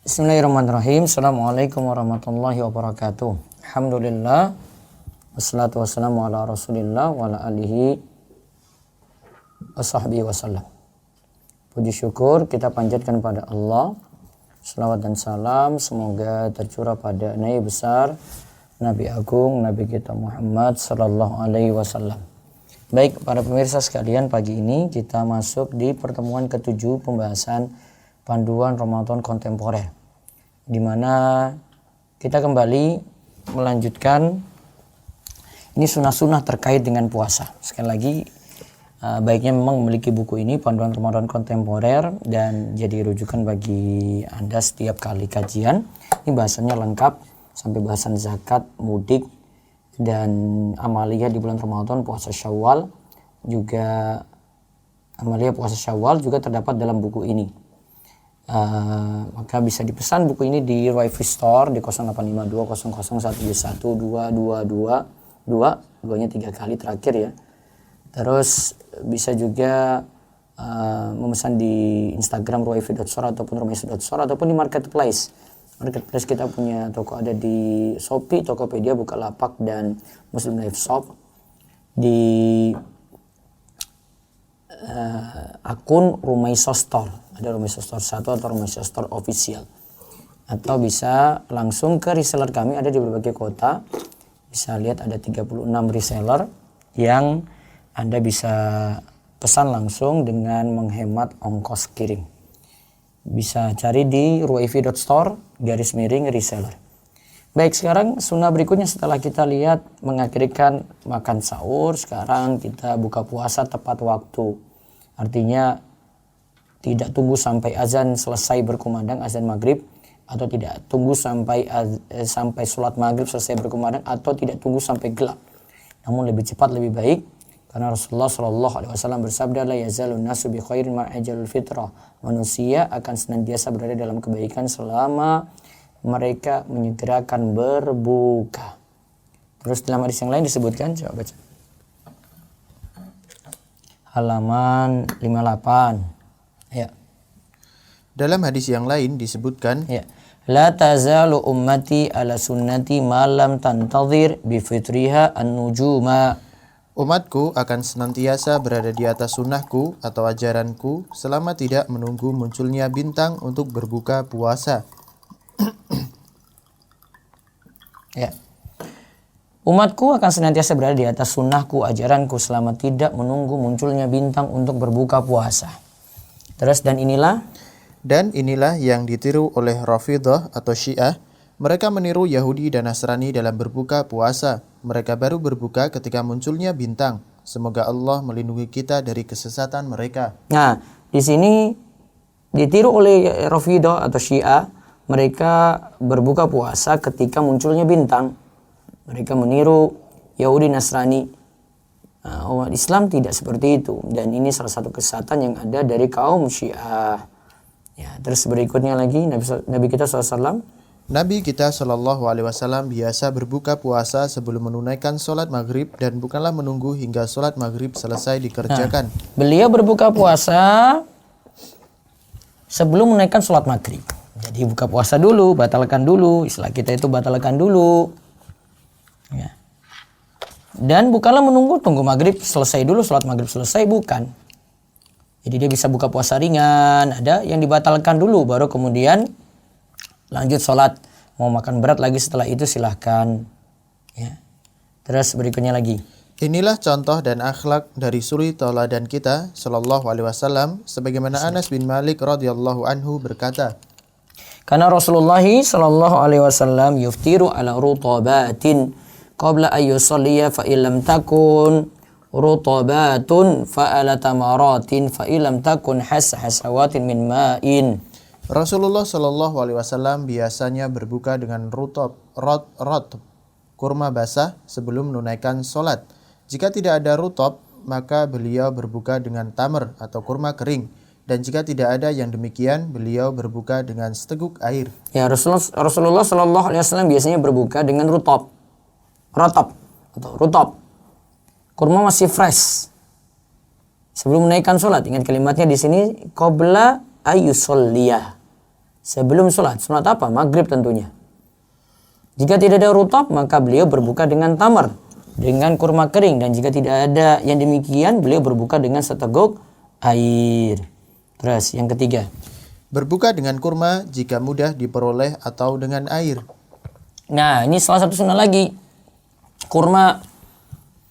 Bismillahirrahmanirrahim. Assalamualaikum warahmatullahi wabarakatuh. Alhamdulillah. Wassalatu wassalamu ala rasulillah wa ala alihi wa sahbihi wasallam. Puji syukur kita panjatkan pada Allah. Salawat dan salam semoga tercurah pada Nabi besar, Nabi agung, Nabi kita Muhammad sallallahu alaihi wasallam. Baik para pemirsa sekalian, pagi ini kita masuk di pertemuan ke-7 pembahasan Panduan Ramadan Kontemporer, di mana kita kembali melanjutkan ini sunnah-sunnah terkait dengan puasa. Sekali lagi, baiknya memang memiliki buku ini, Panduan Ramadan Kontemporer, dan jadi rujukan bagi Anda setiap kali kajian. Ini bahasannya lengkap sampai bahasan zakat, mudik, dan amalia di bulan Ramadan, puasa Syawal, juga amalia puasa Syawal juga terdapat dalam buku ini. Maka bisa dipesan buku ini di Wifi Store di 0852001222, duanya 3 kali terakhir ya. Terus bisa juga memesan di Instagram ruwaifi.store ataupun rumaisi.store ataupun di Marketplace. Marketplace kita punya toko ada di Shopee, Tokopedia, Bukalapak, dan Muslim Life Shop. Di akun Rumaisa Store, ada Rumaisa Store 1 atau Rumaisa Store Official, atau bisa langsung ke reseller kami, ada di berbagai kota. Bisa lihat ada 36 reseller yang Anda bisa pesan langsung dengan menghemat ongkos kirim. Bisa cari di ruwaifi.store/reseller. Baik, sekarang sunnah berikutnya setelah kita lihat mengakhirkan makan sahur, sekarang kita buka puasa tepat waktu. Artinya tidak tunggu sampai azan selesai berkumandang, azan maghrib, atau tidak tunggu sampai sholat maghrib selesai berkumandang, atau tidak tunggu sampai gelap. Namun lebih cepat lebih baik, karena Rasulullah Shallallahu Alaihi Wasallam bersabda, la yazalun nasu bi khairin ma ajalul fitrah. Manusia akan senantiasa berada dalam kebaikan selama mereka menyegerakan berbuka. Terus dalam hadis yang lain disebutkan, coba baca. Halaman 58. Ya. Dalam hadis yang lain disebutkan, ya. La tazalu ummati ala sunnati ma lam tantadhir bi fitriha an-nujuma. Umatku akan senantiasa berada di atas sunnahku atau ajaranku selama tidak menunggu munculnya bintang untuk berbuka puasa. Ya. Umatku akan senantiasa berada di atas sunnahku, ajaranku selama tidak menunggu munculnya bintang untuk berbuka puasa. Terus dan inilah yang ditiru oleh Rafidhah atau Syiah. Mereka meniru Yahudi dan Nasrani dalam berbuka puasa. Mereka baru berbuka ketika munculnya bintang. Semoga Allah melindungi kita dari kesesatan mereka. Nah, di sini ditiru oleh Rafidhah atau Syiah. Mereka berbuka puasa ketika munculnya bintang. Mereka meniru Yahudi Nasrani. Umat Islam tidak seperti itu. Dan ini salah satu kesesatan yang ada dari kaum Syiah. Ya, terus berikutnya lagi Nabi kita SAW. Nabi kita Shallallahu Alaihi Wasallam biasa berbuka puasa sebelum menunaikan sholat maghrib dan bukanlah menunggu hingga sholat maghrib selesai dikerjakan. Beliau berbuka puasa sebelum menunaikan sholat maghrib. Jadi buka puasa dulu, batalkan dulu. Istilah kita itu batalkan dulu. Ya. Dan bukanlah tunggu maghrib selesai dulu, sholat maghrib selesai, bukan. Jadi dia bisa buka puasa ringan, ada yang dibatalkan dulu, baru kemudian lanjut sholat. Mau makan berat lagi setelah itu silahkan. Ya. Terus berikutnya lagi. Inilah contoh dan akhlak dari suri tauladan kita Shallallahu Alaihi Wasallam, sebagaimana Anas bin Malik radhiyallahu anhu berkata, karena Rasulullah Shallallahu Alaihi Wasallam yuftiru ala rutabatin qabla ayyusalliya fa illam takun rutabatun fa ala tamaratin fa illam takun hasawatin min ma'in. Rasulullah Shallallahu Alaihi Wasallam biasanya berbuka dengan rot kurma basah sebelum menunaikan sholat. Jika tidak ada rutab, maka beliau berbuka dengan tamar atau kurma kering. Dan jika tidak ada yang demikian, beliau berbuka dengan seteguk air. Ya, Rasulullah Shallallahu Alaihi Wasallam biasanya berbuka dengan rotab atau rutab. Kurma masih fresh. Sebelum menaikkan sholat, ingat kalimatnya di sini qabla ayyusalliyah. sebelum sholat. Sholat apa? Maghrib tentunya. Jika tidak ada rutab, maka beliau berbuka dengan tamar, dengan kurma kering. Dan jika tidak ada yang demikian, beliau berbuka dengan seteguk air. Terus yang ketiga, berbuka dengan kurma jika mudah diperoleh atau dengan air. nah ini salah satu sunnah lagi, kurma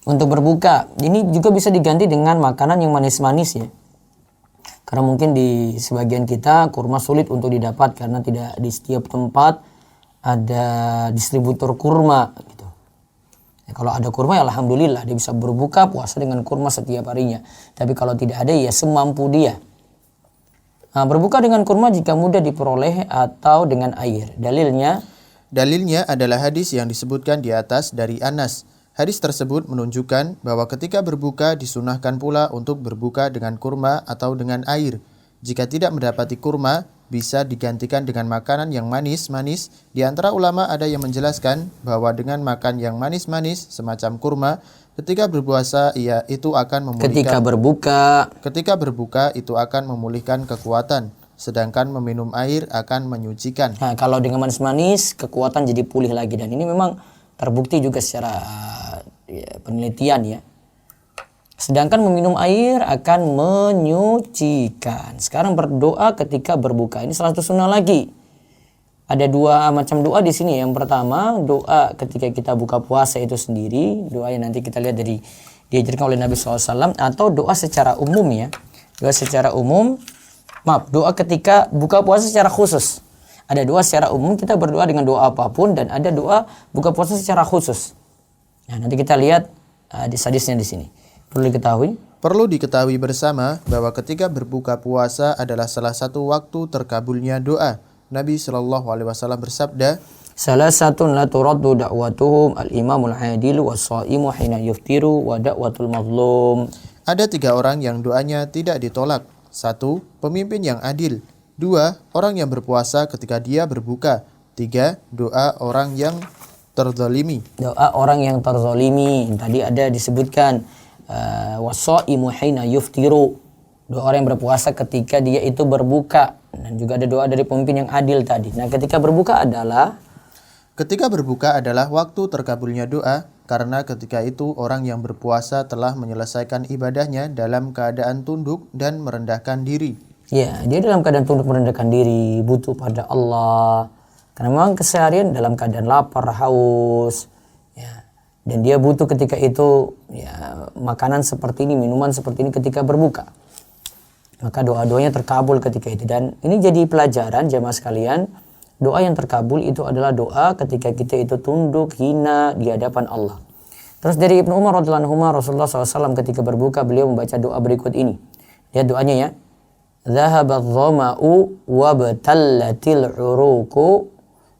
untuk berbuka. Ini juga bisa diganti dengan makanan yang manis-manis ya. Karena mungkin di sebagian kita kurma sulit untuk didapat karena tidak di setiap tempat ada distributor kurma gitu. Ya, kalau ada kurma ya alhamdulillah dia bisa berbuka puasa dengan kurma setiap harinya. Tapi kalau tidak ada ya semampu dia. Nah, berbuka dengan kurma jika mudah diperoleh atau dengan air. Dalilnya adalah hadis yang disebutkan di atas dari Anas. Hadis tersebut menunjukkan bahwa ketika berbuka disunahkan pula untuk berbuka dengan kurma atau dengan air. Jika tidak mendapati kurma, bisa digantikan dengan makanan yang manis-manis. Di antara ulama ada yang menjelaskan bahwa dengan makan yang manis-manis semacam kurma, ketika berpuasa itu akan memulihkan. Ketika berbuka itu akan memulihkan kekuatan, sedangkan meminum air akan menyucikan. Nah, kalau dengan manis-manis kekuatan jadi pulih lagi, dan ini memang terbukti juga secara penelitian ya. Sedangkan meminum air akan menyucikan. Sekarang berdoa ketika berbuka. Ini salah satu sunnah lagi. Ada dua macam doa di sini. Yang pertama, doa ketika kita buka puasa itu sendiri. Doa yang nanti kita lihat dari diajarkan oleh Nabi SAW. Atau doa secara umum ya. Doa ketika buka puasa secara khusus. Ada doa secara umum, kita berdoa dengan doa apapun. Dan ada doa buka puasa secara khusus. Nah, nanti kita lihat hadis-hadisnya di sini. Perlu diketahui bersama bahwa ketika berbuka puasa adalah salah satu waktu terkabulnya doa. Nabi SAW bersabda, Salasatun la turaddu da'watuhum al-imamul adilu was-shaimu hina yuftiru wa da'watul mazlum. Ada 3 orang yang doanya tidak ditolak. 1. Pemimpin yang adil. 2. Orang yang berpuasa ketika dia berbuka. 3. Doa orang yang terzalimi. Tadi ada disebutkan was-shaimu hina yuftiru. Doa orang yang berpuasa ketika dia itu berbuka. Dan juga ada doa dari pemimpin yang adil tadi. Nah, ketika berbuka adalah waktu terkabulnya doa, karena ketika itu orang yang berpuasa telah menyelesaikan ibadahnya dalam keadaan tunduk dan merendahkan diri. Ya, dia dalam keadaan tunduk merendahkan diri, butuh pada Allah. Karena memang keseharian dalam keadaan lapar, haus, ya. Dan dia butuh ketika itu ya makanan seperti ini, minuman seperti ini ketika berbuka. Maka doa-doanya terkabul ketika itu. Dan ini jadi pelajaran jamaah sekalian. Doa yang terkabul itu adalah doa ketika kita itu tunduk, hina di hadapan Allah. Terus dari Ibnu Umar radhiyallahu anhu, Rasulullah SAW ketika berbuka beliau membaca doa berikut ini. Lihat doanya ya. Dhahabat dhama'u wa batallatil uruku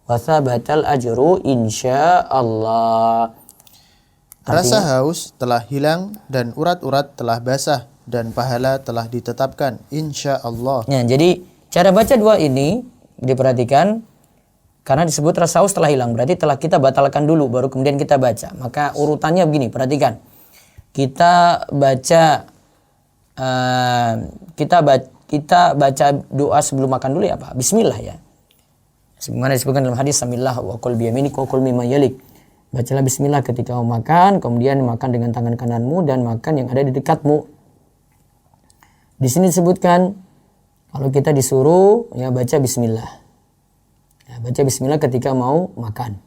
wa thabatal ajru insyaallah. Rasa haus telah hilang dan urat-urat telah basah dan pahala telah ditetapkan insyaallah. Ya, jadi cara baca doa ini diperhatikan karena disebut rasa haus telah hilang, berarti telah kita batalkan dulu baru kemudian kita baca. Maka urutannya begini, perhatikan. Kita baca baca doa sebelum makan dulu ya apa? Bismillah ya. Sebagaimana disebutkan dalam hadis samillah wa qul bi yaminik wa qul mimma yalik. Bacalah bismillah ketika mau makan, kemudian makan dengan tangan kananmu dan makan yang ada di dekatmu. Di sini disebutkan kalau kita disuruh ya baca bismillah. Ya, baca bismillah ketika mau makan.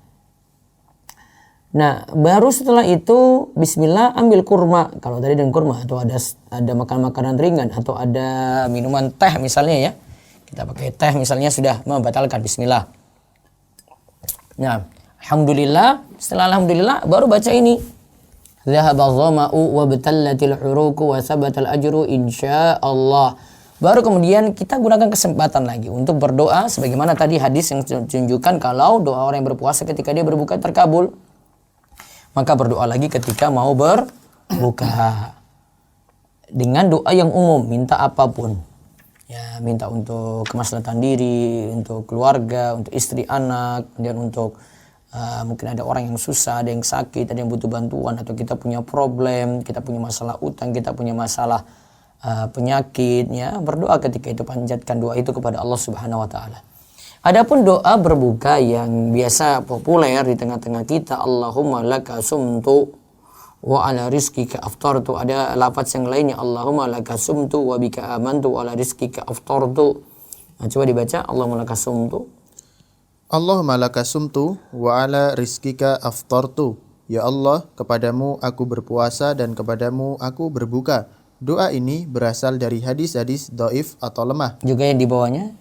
Nah, baru setelah itu bismillah ambil kurma. Kalau tadi dengan kurma atau ada makan makanan ringan atau ada minuman teh misalnya ya. Kita pakai teh misalnya sudah membatalkan bismillah. Nah, alhamdulillah, setelah alhamdulillah baru baca ini. Dhahaba dhama'u wa batallatil uruku wa thabatal ajru insyaallah. Baru kemudian kita gunakan kesempatan lagi untuk berdoa sebagaimana tadi hadis yang tunjukkan kalau doa orang yang berpuasa ketika dia berbuka terkabul. Maka berdoa lagi ketika mau berbuka. Dengan doa yang umum, minta apapun. Ya, minta untuk kemaslahatan diri, untuk keluarga, untuk istri anak, kemudian untuk mungkin ada orang yang susah, ada yang sakit, ada yang butuh bantuan, atau kita punya problem, kita punya masalah utang, kita punya masalah penyakit, ya berdoa ketika itu, panjatkan doa itu kepada Allah Subhanahu wa taala. Adapun doa berbuka yang biasa populer di tengah-tengah kita, Allahumma laka sumtu wa ala rizqika aftartu. Ada lafaz yang lainnya, Allahumma laka sumtu wa bika amantu wa ala rizqika aftartu. Nah, coba dibaca, Allahumma laka sumtu. Allahumma laka sumtu wa ala rizkika aftartu. Ya Allah, kepadamu aku berpuasa dan kepadamu aku berbuka. Doa ini berasal dari hadis-hadis dhaif atau lemah. Juga yang di bawahnya.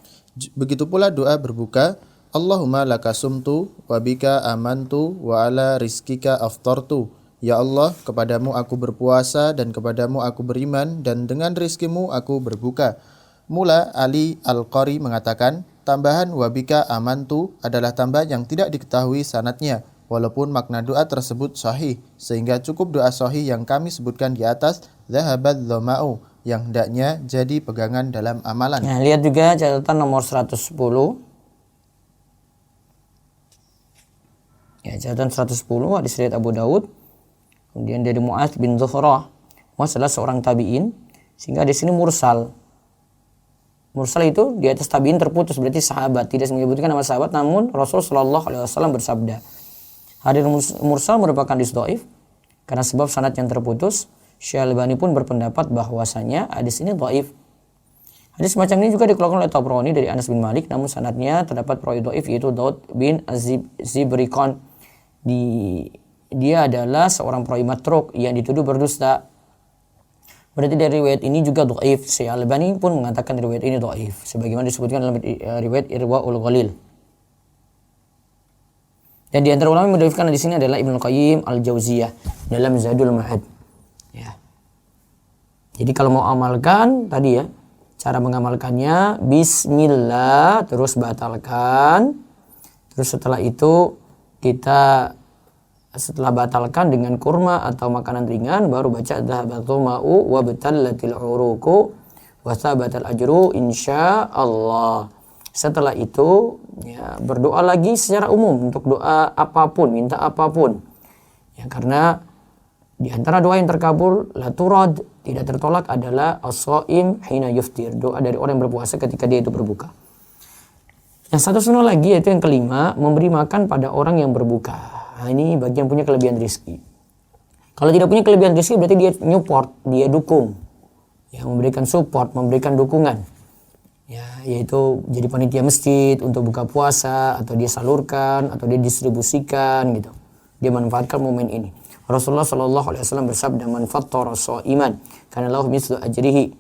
Begitu pula doa berbuka, Allahumma laka sumtu wa bika amantu wa ala rizkika aftartu. Ya Allah, kepadamu aku berpuasa dan kepadamu aku beriman dan dengan rizkimu aku berbuka. Mula Ali Al-Qari mengatakan, tambahan wabika amantu adalah tambahan yang tidak diketahui sanadnya, walaupun makna doa tersebut sahih, sehingga cukup doa sahih yang kami sebutkan di atas, zahabad dhama'u, yang hendaknya jadi pegangan dalam amalan. Nah, lihat juga catatan nomor 110. Ya, catatan 110 hadis riwayat Abu Daud. Kemudian dari Mu'adz bin Zuhrah. Mu'adz adalah seorang tabi'in, sehingga di sini mursal. Mursal itu di atas tabi'in terputus, berarti sahabat, tidak menyebutkan nama sahabat, namun Rasul Shallallahu Alaihi Wasallam bersabda. Hadis mursal merupakan hadis dhaif karena sebab sanad yang terputus. Syekh Albani pun berpendapat bahwasanya hadis ini dhaif. Hadis semacam ini juga dikeluarkan oleh Tabrani dari Anas bin Malik, namun sanadnya terdapat perawi dhaif yaitu Daud bin Zibrikon. Dia adalah seorang perawi matruk yang dituduh berdusta. Berarti dari riwayat ini juga dhaif. Syekh Albani pun mengatakan riwayat ini dhaif sebagaimana disebutkan dalam riwayat Irwaul Ghalil. Dan di antara ulama yang mendhaifkan di sini adalah Ibnu Qayyim Al-Jauziyah dalam Zadul Ma'ad. Ya. Jadi kalau mau amalkan tadi ya, cara mengamalkannya bismillah, terus batalkan. Terus setelah itu kita setelah batalkan dengan kurma atau makanan ringan, baru baca dhahabatul ma'u wa batallatil uruku wa thabatal ajru insyaallah. Setelah itu ya, berdoa lagi secara umum untuk doa apapun, minta apapun. Ya, karena di antara doa yang terkabul la turad, tidak tertolak adalah as-shaim hina yuftir, doa dari orang yang berpuasa ketika dia itu berbuka. Yang satu sunnah lagi yaitu yang kelima, memberi makan pada orang yang berbuka. Nah, ini bagi yang punya kelebihan rezeki. Kalau tidak punya kelebihan rezeki berarti dia support, dia dukung. Ya, memberikan support, memberikan dukungan. Ya, yaitu jadi panitia masjid untuk buka puasa, atau dia salurkan, atau dia distribusikan gitu. Dia manfaatkan momen ini. Rasulullah Shallallahu Alaihi Wasallam bersabda, "Man fattara sha'iman kana lahu mithlu ajrihi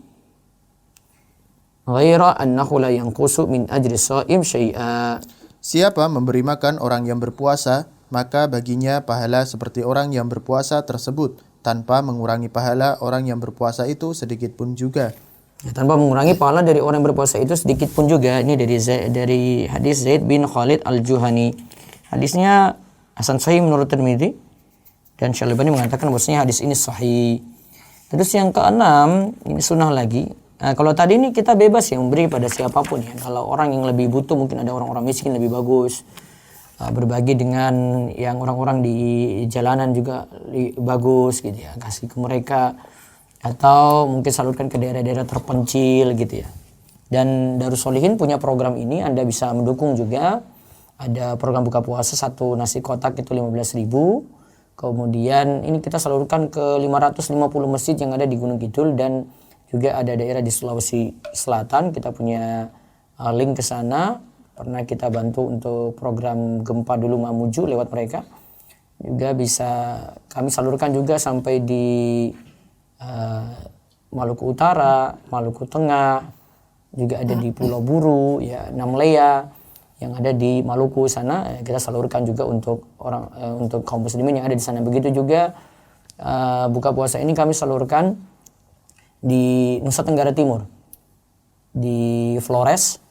ghaira annahu la yanqusu min ajri sha'im syai'a." Siapa memberi makan orang yang berpuasa, maka baginya pahala seperti orang yang berpuasa tersebut, tanpa mengurangi pahala orang yang berpuasa itu sedikit pun juga. Ya, tanpa mengurangi pahala dari orang yang berpuasa itu sedikit pun juga. Ini dari hadis Zaid bin Khalid Al-Juhani. Hadisnya hasan sahih menurut Tirmidzi, dan Syekh Albani mengatakan bahwasanya hadis ini sahih. Terus yang keenam, ini sunnah lagi. Nah, kalau tadi ini kita bebas ya memberi pada siapapun ya. Kalau orang yang lebih butuh, mungkin ada orang-orang miskin lebih bagus. Berbagi dengan yang orang-orang di jalanan juga bagus gitu ya, kasih ke mereka, atau mungkin salurkan ke daerah-daerah terpencil gitu ya. Dan Darus Sholihin punya program ini, Anda bisa mendukung juga. Ada program buka puasa, satu nasi kotak itu 15.000. Kemudian ini kita salurkan ke 550 masjid yang ada di Gunung Kidul, dan juga ada daerah di Sulawesi Selatan. Kita punya link ke sana. Pernah kita bantu untuk program Gempa Dulu Mamuju lewat mereka. Juga bisa kami salurkan juga sampai di Maluku Utara, Maluku Tengah, juga ada di Pulau Buru, ya, Namlea yang ada di Maluku sana. Kita salurkan juga untuk orang untuk kaum muslimin yang ada di sana. Begitu juga buka puasa ini kami salurkan di Nusa Tenggara Timur, di Flores.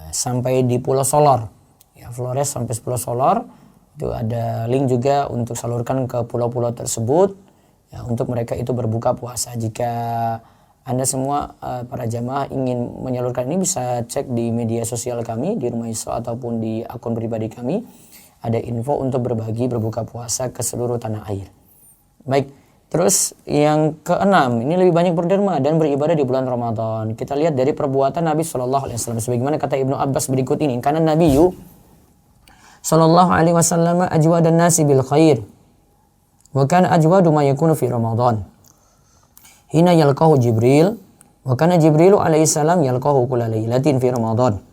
Sampai di Pulau Solor, ya, Flores sampai Pulau Solor, itu ada link juga untuk salurkan ke pulau-pulau tersebut, ya, untuk mereka itu berbuka puasa. Jika Anda semua para jamaah ingin menyalurkan ini, bisa cek di media sosial kami di Rumah Isra ataupun di akun pribadi kami, ada info untuk berbagi berbuka puasa ke seluruh tanah air. Baik, Terus yang keenam, ini lebih banyak berderma dan beribadah di bulan Ramadan. Kita lihat dari perbuatan Nabi Shallallahu Alaihi Wasallam. Sebagaimana kata Ibnu Abbas berikut ini, karena Nabi Shallallahu Alaihi Wasallam ajwadan nasi bil khair, wa kana ajwadu ma yakunu fi Ramadan. Hina yalqahu Jibril, wa kana Jibrilu alaihi salam yalqahu kulla lailatin fi Ramadan.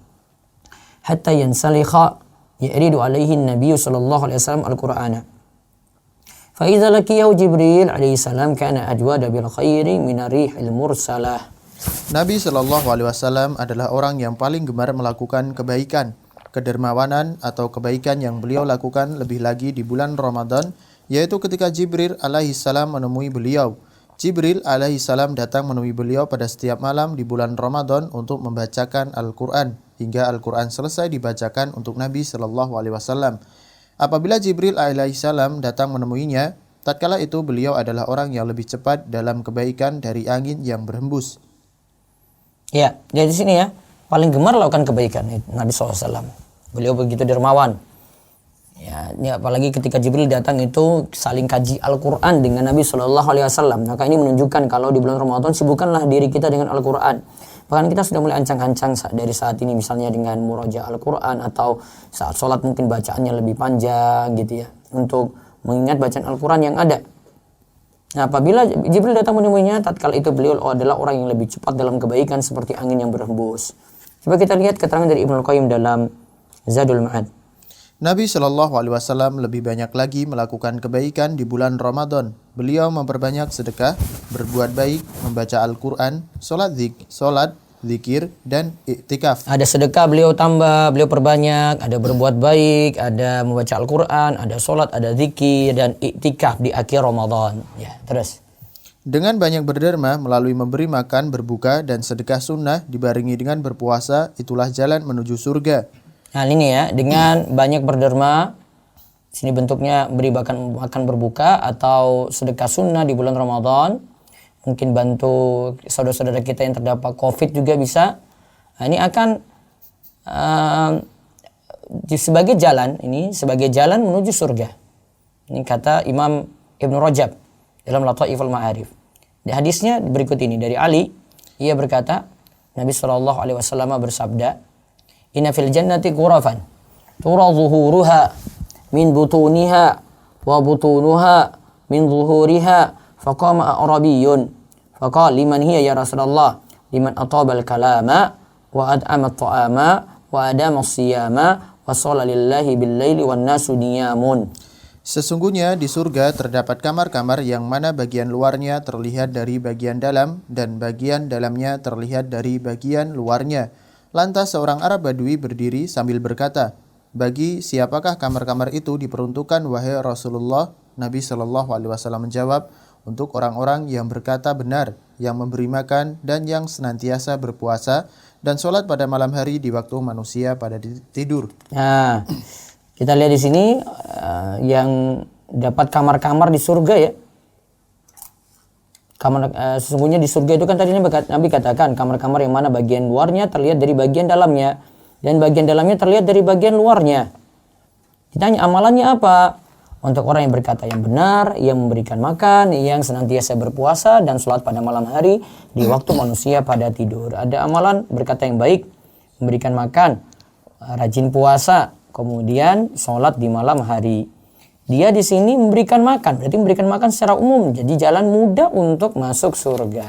Hatta yansalikha ya'ridu alaihi Nabi Shallallahu Alaihi Wasallam al-Qur'ana. فإذا لقيه جبريل عليه السلام كان أجواد بالخير من الريح المرسلة. Nabi Shallallahu Alaihi Wasallam adalah orang yang paling gemar melakukan kebaikan, kedermawanan atau kebaikan yang beliau lakukan lebih lagi di bulan Ramadan, yaitu ketika Jibril alaihi salam menemui beliau. Jibril alaihi salam datang menemui beliau pada setiap malam di bulan Ramadan untuk membacakan Al-Quran, hingga Al-Quran selesai dibacakan untuk Nabi Shallallahu Alaihi Wasallam. Apabila Jibril alaihissalam datang menemuinya, tatkala itu beliau adalah orang yang lebih cepat dalam kebaikan dari angin yang berhembus. Ya, jadi di sini ya, paling gemar lakukan kebaikan Nabi SAW. Beliau begitu dermawan. Ya, ini apalagi ketika Jibril datang itu saling kaji Al-Quran dengan Nabi SAW. Maka ini menunjukkan kalau di bulan Ramadan sibukkanlah diri kita dengan Al-Quran. Bahkan kita sudah mulai ancang-ancang dari saat ini, misalnya dengan murojaah Al-Quran, atau saat sholat mungkin bacaannya lebih panjang gitu ya, untuk mengingat bacaan Al-Quran yang ada. Nah, apabila Jibril datang menemuinya, tatkala itu beliau adalah orang yang lebih cepat dalam kebaikan seperti angin yang berhembus. Coba kita lihat keterangan dari Ibnu Qayyim dalam Zadul Ma'ad. Nabi Shallallahu Alaihi Wasallam lebih banyak lagi melakukan kebaikan di bulan Ramadan. Beliau memperbanyak sedekah, berbuat baik, membaca Al-Quran, sholat, zikir, dan iktikaf. Ada sedekah beliau tambah, beliau perbanyak, ada berbuat baik, ada membaca Al-Quran, ada sholat, ada zikir, dan iktikaf di akhir Ramadan. Ya, terus. Dengan banyak berderma melalui memberi makan, berbuka, dan sedekah sunnah dibarengi dengan berpuasa, itulah jalan menuju surga. Nah ini ya, dengan banyak berderma, sini bentuknya beri makan berbuka atau sedekah sunnah di bulan Ramadan. Mungkin bantu saudara-saudara kita yang terdampak COVID juga bisa. Nah, ini akan sebagai jalan menuju surga. Ini kata Imam Ibnu Rajab dalam Lataiful Ma'arif. Di hadisnya berikut ini dari Ali, ia berkata, Nabi Shallallahu Alaihi Wasallam bersabda, Inna fil jannati ghurafan tura zuhuruha min butuniha wa butunuha min zuhuriha faqama a'rabiyyun faqala liman hiya ya Rasulullah liman ataba al-kalama wa ad'ama at-ta'ama wa adama as-siyama wa shalla lillahi bil-laili wan nasu niyamun. Sesungguhnya di surga terdapat kamar-kamar yang mana bagian luarnya terlihat dari bagian dalam dan bagian dalamnya terlihat dari bagian luarnya. Lantas seorang Arab Badui berdiri sambil berkata, bagi siapakah kamar-kamar itu diperuntukkan wahai Rasulullah? Nabi Shallallahu Alaihi Wasallam menjawab, untuk orang-orang yang berkata benar, yang memberi makan dan yang senantiasa berpuasa dan sholat pada malam hari di waktu manusia pada tidur. Nah, kita lihat di sini yang dapat kamar-kamar di surga ya. Sesungguhnya di surga itu kan tadi Nabi katakan kamar-kamar yang mana bagian luarnya terlihat dari bagian dalamnya dan bagian dalamnya terlihat dari bagian luarnya. Ditanya amalannya apa? Untuk orang yang berkata yang benar, yang memberikan makan, yang senantiasa berpuasa dan sholat pada malam hari di waktu manusia pada tidur. Ada amalan berkata yang baik, memberikan makan, rajin puasa, kemudian sholat di malam hari. Dia di sini memberikan makan, berarti memberikan makan secara umum, jadi jalan mudah untuk masuk surga.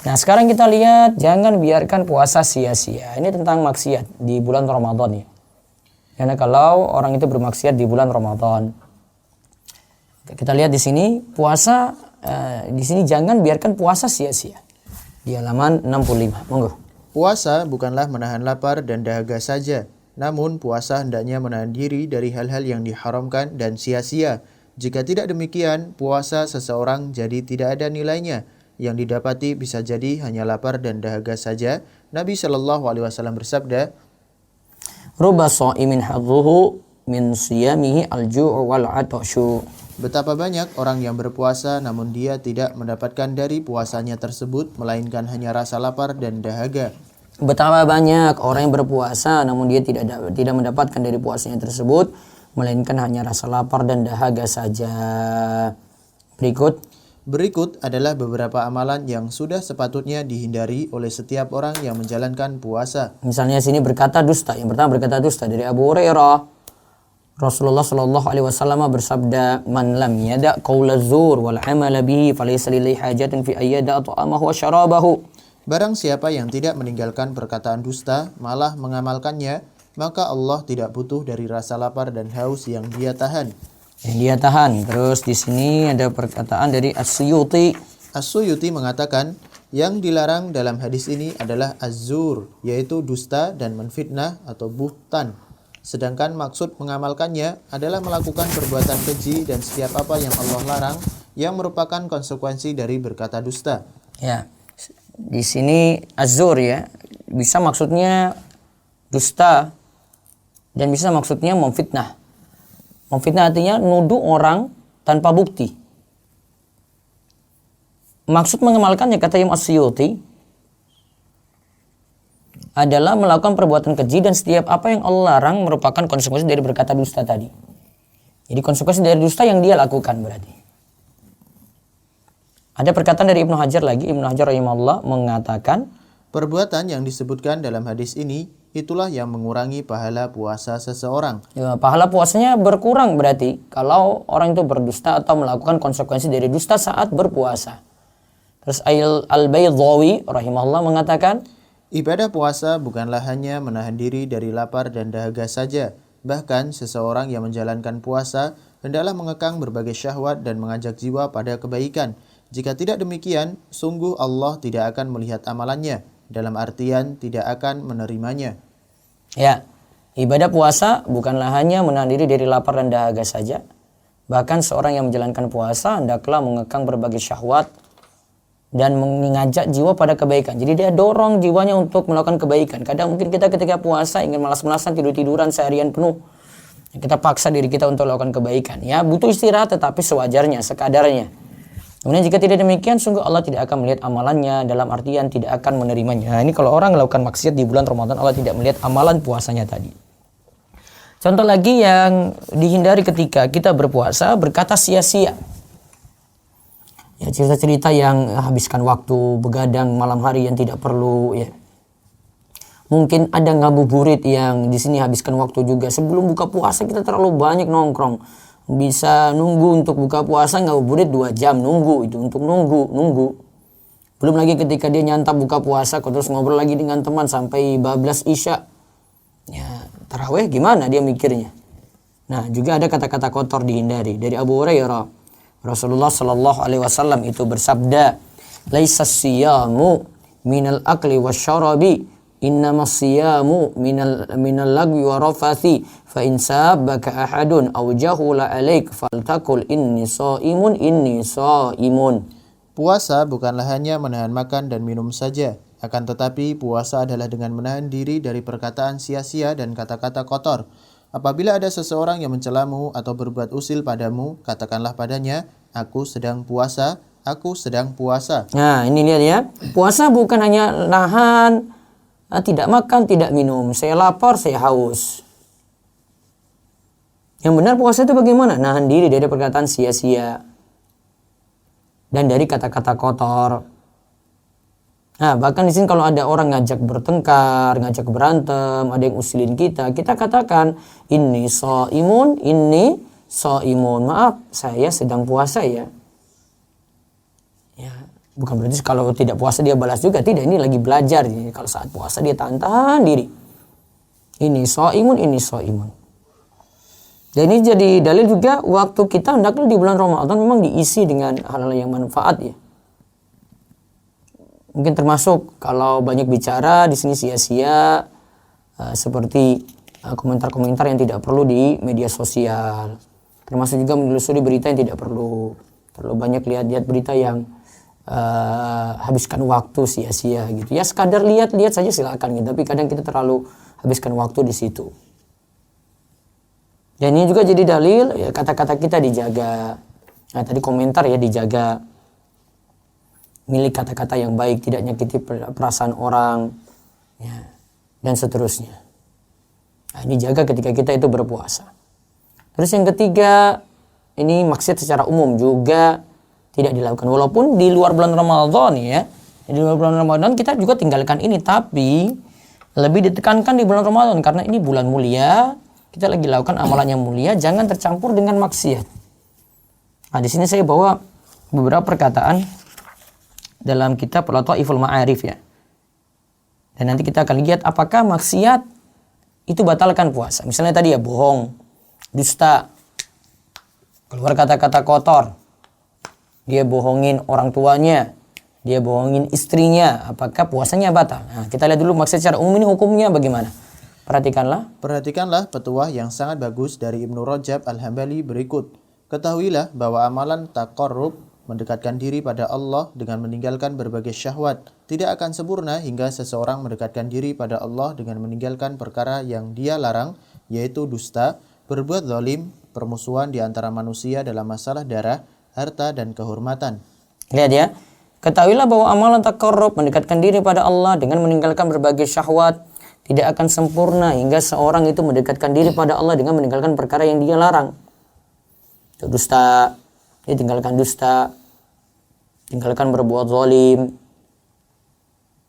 Nah sekarang kita lihat, jangan biarkan puasa sia-sia. Ini tentang maksiat di bulan Ramadan ya. Karena kalau orang itu bermaksiat di bulan Ramadan, kita lihat di sini puasa, di sini jangan biarkan puasa sia-sia. Di halaman 65, monggo. Puasa bukanlah menahan lapar dan dahaga saja. Namun puasa hendaknya menahan diri dari hal-hal yang diharamkan dan sia-sia. Jika tidak demikian, puasa seseorang jadi tidak ada nilainya. Yang didapati bisa jadi hanya lapar dan dahaga saja. Nabi Shallallahu Alaihi Wasallam bersabda, Ruba sha'imin hadzuhu min siyamihi al-ju' wal 'atashu. Betapa banyak orang yang berpuasa namun dia tidak mendapatkan dari puasanya tersebut melainkan hanya rasa lapar dan dahaga. Betapa banyak orang yang berpuasa namun dia tidak mendapatkan dari puasanya tersebut melainkan hanya rasa lapar dan dahaga saja. Berikut adalah beberapa amalan yang sudah sepatutnya dihindari oleh setiap orang yang menjalankan puasa. Misalnya sini berkata dusta. Yang pertama berkata dusta dari Abu Hurairah. Rasulullah Shallallahu Alaihi Wasallam bersabda, "Man lam yada qaula zur wal amala bihi, falaysa lillahi hajatin fi ayyada ta'amahu wa syarabahu." Barang siapa yang tidak meninggalkan perkataan dusta, malah mengamalkannya, maka Allah tidak butuh dari rasa lapar dan haus yang dia tahan. Terus di sini ada perkataan dari As-Suyuti. As-Suyuti mengatakan, yang dilarang dalam hadis ini adalah az-zur, yaitu dusta dan menfitnah atau buhtan. Sedangkan maksud mengamalkannya adalah melakukan perbuatan keji dan setiap apa yang Allah larang yang merupakan konsekuensi dari berkata dusta. Ya, di sini az-zur ya, bisa maksudnya dusta dan bisa maksudnya memfitnah. Memfitnah artinya nuduh orang tanpa bukti. Maksud mengamalkannya kata Imam As-Suyuti adalah melakukan perbuatan keji dan setiap apa yang Allah larang merupakan konsekuensi dari berkata dusta tadi. Jadi konsekuensi dari dusta yang dia lakukan berarti. Ada perkataan dari Ibnu Hajar lagi. Ibnu Hajar rahimahullah mengatakan, perbuatan yang disebutkan dalam hadis ini itulah yang mengurangi pahala puasa seseorang. Ya, pahala puasanya berkurang berarti kalau orang itu berdusta atau melakukan konsekuensi dari dusta saat berpuasa. Terus Al-Baydhawi rahimahullah mengatakan, ibadah puasa bukanlah hanya menahan diri dari lapar dan dahaga saja. Bahkan seseorang yang menjalankan puasa hendaklah mengekang berbagai syahwat dan mengajak jiwa pada kebaikan. Jika tidak demikian, sungguh Allah tidak akan melihat amalannya. Dalam artian tidak akan menerimanya. Ya, ibadah puasa bukanlah hanya menahan diri dari lapar dan dahaga saja. Bahkan seorang yang menjalankan puasa hendaklah mengekang berbagai syahwat dan mengajak jiwa pada kebaikan. Jadi dia dorong jiwanya untuk melakukan kebaikan. Kadang mungkin kita ketika puasa ingin malas-malasan, tidur-tiduran seharian penuh. Kita paksa diri kita untuk melakukan kebaikan. Ya, butuh istirahat tetapi sewajarnya, sekadarnya. Kemudian jika tidak demikian, sungguh Allah tidak akan melihat amalannya, dalam artian tidak akan menerimanya. Nah, ini kalau orang melakukan maksiat di bulan Ramadan, Allah tidak melihat amalan puasanya tadi. Contoh lagi yang dihindari ketika kita berpuasa, berkata sia-sia. Ya, cerita-cerita yang habiskan waktu, begadang malam hari yang tidak perlu. Ya. Mungkin ada ngabuburit yang di sini habiskan waktu juga. Sebelum buka puasa kita terlalu banyak nongkrong. Bisa nunggu untuk buka puasa ngabuburit 2 jam, nunggu itu untuk nunggu. Belum lagi ketika dia nyantap buka puasa terus ngobrol lagi dengan teman sampai bablas isya. Ya, tarawih gimana dia mikirnya. Nah, juga ada kata-kata kotor dihindari. Dari Abu Hurairah, Rasulullah Shallallahu Alaihi Wasallam itu bersabda, "Laisa siyamu minal akli wasyarabi, innamas siyamu minal lagwi wa rafathi, fa in sabbaka ahadun aw jahula alaik faltaqul inni shaimun." Puasa bukanlah hanya menahan makan dan minum saja, akan tetapi puasa adalah dengan menahan diri dari perkataan sia-sia dan kata-kata kotor. Apabila ada seseorang yang mencelamu atau berbuat usil padamu, katakanlah padanya, aku sedang puasa, aku sedang puasa. Nah, ini lihat ya. Puasa bukan hanya nahan, tidak makan, tidak minum. Saya lapar, saya haus. Yang benar puasa itu bagaimana? Nahan diri dari perkataan sia-sia. Dan dari kata-kata kotor. Nah, bahkan di sini kalau ada orang ngajak bertengkar, ngajak berantem, ada yang usilin kita katakan, inni shaimun. Maaf, saya sedang puasa ya. Ya, bukan berarti kalau tidak puasa dia balas juga, tidak, ini lagi belajar. Jadi, kalau saat puasa dia tahan diri. Ini shaimun. Dan ini jadi dalil juga waktu kita hendaknya di bulan Ramadan memang diisi dengan hal-hal yang manfaat ya. Mungkin termasuk kalau banyak bicara di sini sia-sia, seperti komentar-komentar yang tidak perlu di media sosial. Termasuk juga menelusuri berita yang tidak perlu. Terlalu banyak lihat berita yang habiskan waktu sia-sia gitu. Ya sekadar lihat saja silakan gitu. Tapi kadang kita terlalu habiskan waktu di situ. Dan ini juga jadi dalil ya, kata-kata kita dijaga. Nah, tadi komentar ya dijaga. Milik kata-kata yang baik, tidak nyakiti perasaan orang, ya, dan seterusnya. Nah, ini jaga ketika kita itu berpuasa. Terus yang ketiga, ini maksiat secara umum juga tidak dilakukan. Walaupun di luar bulan Ramadan ya, di luar bulan Ramadan kita juga tinggalkan ini, tapi lebih ditekankan di bulan Ramadan karena ini bulan mulia, kita lagi lakukan amalan yang mulia, jangan tercampur dengan maksiat. Nah, di sini saya bawa beberapa perkataan dalam kitab Lataiful Ma'arif ya. Dan nanti kita akan lihat apakah maksiat itu batalkan puasa. Misalnya tadi ya, bohong, dusta, keluar kata-kata kotor, dia bohongin orang tuanya, dia bohongin istrinya, apakah puasanya batal? Nah, kita lihat dulu maksiat secara umum ini hukumnya bagaimana. Perhatikanlah petuah yang sangat bagus dari Ibnu Rajab Al-Hambali berikut. Ketahuilah bahwa amalan taqarrub, mendekatkan diri pada Allah dengan meninggalkan berbagai syahwat, tidak akan sempurna hingga seseorang mendekatkan diri pada Allah dengan meninggalkan perkara yang dia larang, yaitu dusta, berbuat zalim, permusuhan di antara manusia dalam masalah darah, harta, dan kehormatan. Lihat ya, ketahuilah bahwa amalan taqarrub, mendekatkan diri pada Allah dengan meninggalkan berbagai syahwat, tidak akan sempurna hingga seorang itu mendekatkan diri pada Allah dengan meninggalkan perkara yang dia larang. Itu dusta, dia tinggalkan dusta, tinggalkan berbuat zalim,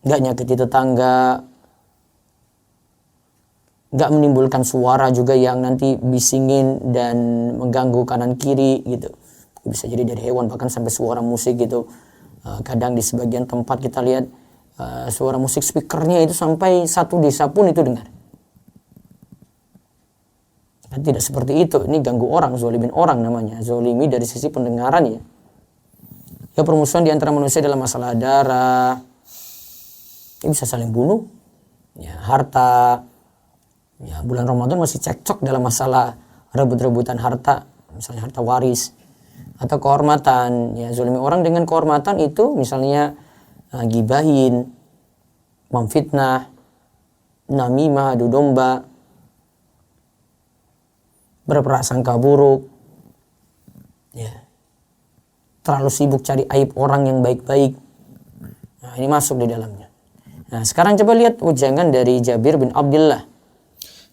nggak nyakiti tetangga, nggak menimbulkan suara juga yang nanti bisingin dan mengganggu kanan kiri gitu. Bisa jadi dari hewan, bahkan sampai suara musik gitu. Kadang di sebagian tempat kita lihat suara musik speakernya itu sampai satu desa pun itu dengar. Kan tidak seperti itu, ini ganggu orang, zolimin orang namanya. Zolimi dari sisi pendengaran ya. Ya, permusuhan di antara manusia dalam masalah darah, ini bisa saling bunuh, ya, harta, ya, bulan Ramadan masih cekcok dalam masalah rebut-rebutan harta, misalnya harta waris, atau kehormatan, ya, zolimi orang dengan kehormatan itu misalnya gibahin, memfitnah, namimah, adu domba, berprasangka buruk, ya, terlalu sibuk cari aib orang yang baik-baik. Nah, ini masuk di dalamnya. Nah, sekarang coba lihat wejangan dari Jabir bin Abdullah.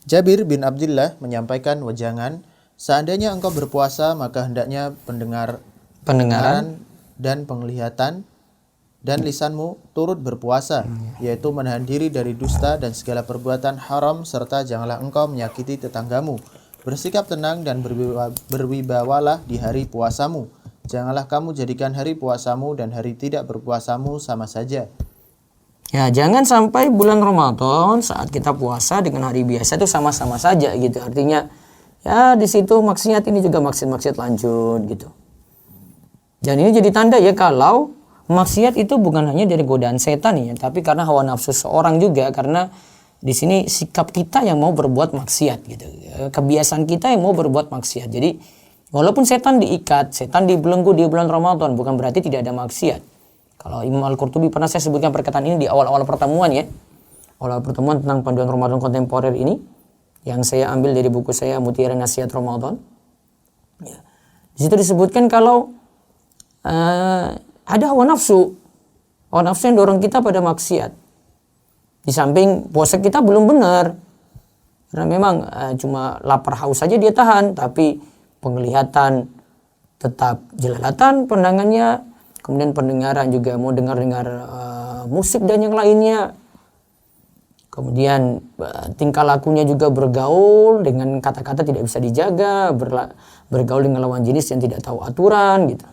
Jabir bin Abdullah menyampaikan wejangan, seandainya engkau berpuasa maka hendaknya pendengaran dan penglihatan dan lisanmu turut berpuasa, yaitu menahan diri dari dusta dan segala perbuatan haram, serta janganlah engkau menyakiti tetanggamu. Bersikap tenang dan berwibawalah di hari puasamu. Janganlah kamu jadikan hari puasamu dan hari tidak berpuasamu sama saja. Ya, jangan sampai bulan Ramadan saat kita puasa dengan hari biasa itu sama-sama saja gitu. Artinya ya di situ maksiat, ini juga maksiat lanjut gitu. Dan ini jadi tanda ya kalau maksiat itu bukan hanya dari godaan setan ya, tapi karena hawa nafsu seorang juga, karena di sini sikap kita yang mau berbuat maksiat gitu. Kebiasaan kita yang mau berbuat maksiat. Jadi walaupun setan diikat, setan dibelenggu di bulan Ramadan, bukan berarti tidak ada maksiat. Kalau Imam Al-Qurtubi, pernah saya sebutkan perkataan ini di awal-awal pertemuan ya. Awal pertemuan tentang panduan Ramadan kontemporer ini, yang saya ambil dari buku saya Mutiara Nasihat Ramadan. Ya. Di situ disebutkan kalau ada hawa nafsu yang dorong kita pada maksiat. Di samping puasa kita belum benar, karena memang cuma lapar haus saja dia tahan, tapi penglihatan tetap jelalatan pandangannya, kemudian pendengaran juga mau dengar-dengar musik dan yang lainnya, kemudian tingkah lakunya juga bergaul dengan kata-kata tidak bisa dijaga, bergaul dengan lawan jenis yang tidak tahu aturan gitu.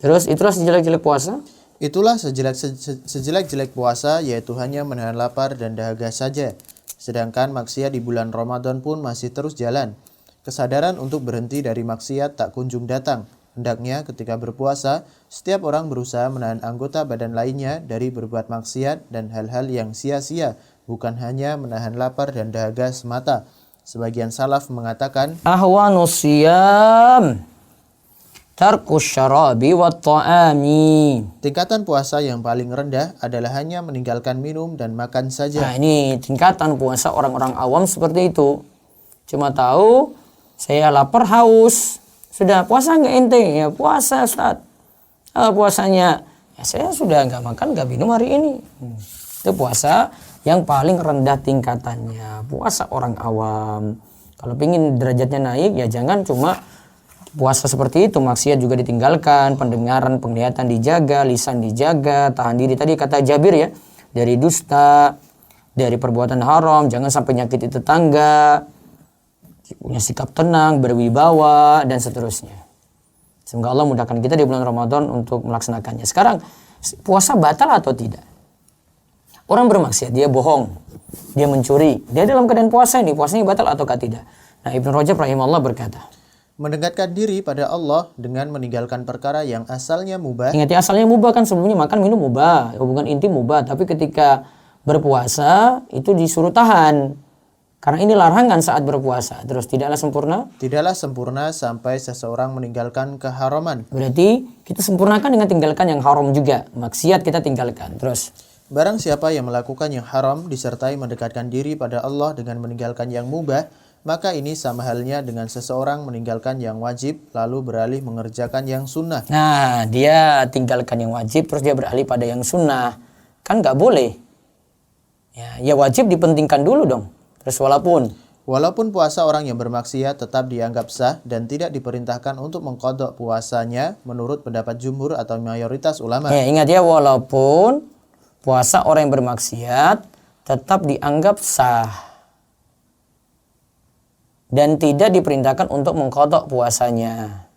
Terus itulah sejelek-jelek puasa. Itulah sejelek-jelek puasa, yaitu hanya menahan lapar dan dahaga saja. Sedangkan maksiat di bulan Ramadan pun masih terus jalan. Kesadaran untuk berhenti dari maksiat tak kunjung datang. Hendaknya ketika berpuasa, setiap orang berusaha menahan anggota badan lainnya dari berbuat maksiat dan hal-hal yang sia-sia, bukan hanya menahan lapar dan dahaga semata. Sebagian salaf mengatakan, ahwanus siyam tarkus syarabi wa ta'ami. Tingkatan puasa yang paling rendah adalah hanya meninggalkan minum dan makan saja. Nah, ini tingkatan puasa orang-orang awam seperti itu. Cuma tahu saya lapar haus, sudah puasa nggak ente? Ya puasa Ustaz. Puasanya ya saya sudah nggak makan nggak minum hari ini. Itu puasa yang paling rendah tingkatannya, puasa orang awam. Kalau pengen derajatnya naik ya jangan cuma Puasa seperti itu, maksiat juga ditinggalkan, pendengaran, penglihatan dijaga, lisan dijaga, tahan diri tadi kata Jabir ya, dari dusta, dari perbuatan haram, jangan sampai nyakiti tetangga, punya sikap tenang, berwibawa, dan seterusnya. Semoga Allah mudahkan kita di bulan Ramadan untuk melaksanakannya. Sekarang, puasa batal atau tidak? Orang bermaksiat, dia bohong, dia mencuri, dia dalam keadaan puasa ini, puasanya batal ataukah tidak? Nah, Ibnu Rajab rahimahullah berkata, mendekatkan diri pada Allah dengan meninggalkan perkara yang asalnya mubah. ingat ya, asalnya mubah kan sebelumnya makan minum mubah, hubungan intim mubah, tapi ketika berpuasa itu disuruh tahan. Karena ini larangan saat berpuasa. Terus tidaklah sempurna? Tidaklah sempurna sampai seseorang meninggalkan keharaman. Berarti kita sempurnakan dengan tinggalkan yang haram juga. Maksiat kita tinggalkan. Terus barang siapa yang melakukan yang haram disertai mendekatkan diri pada Allah dengan meninggalkan yang mubah, maka ini sama halnya dengan seseorang meninggalkan yang wajib lalu beralih mengerjakan yang sunnah. nah, dia tinggalkan yang wajib terus dia beralih pada yang sunnah. Kan nggak boleh. Ya wajib dipentingkan dulu dong. Terus Walaupun puasa orang yang bermaksiat tetap dianggap sah dan tidak diperintahkan untuk mengqadha puasanya menurut pendapat jumhur atau mayoritas ulama. Ya, ingat ya, walaupun puasa orang yang bermaksiat tetap dianggap sah dan tidak diperintahkan untuk mengqadha puasanya.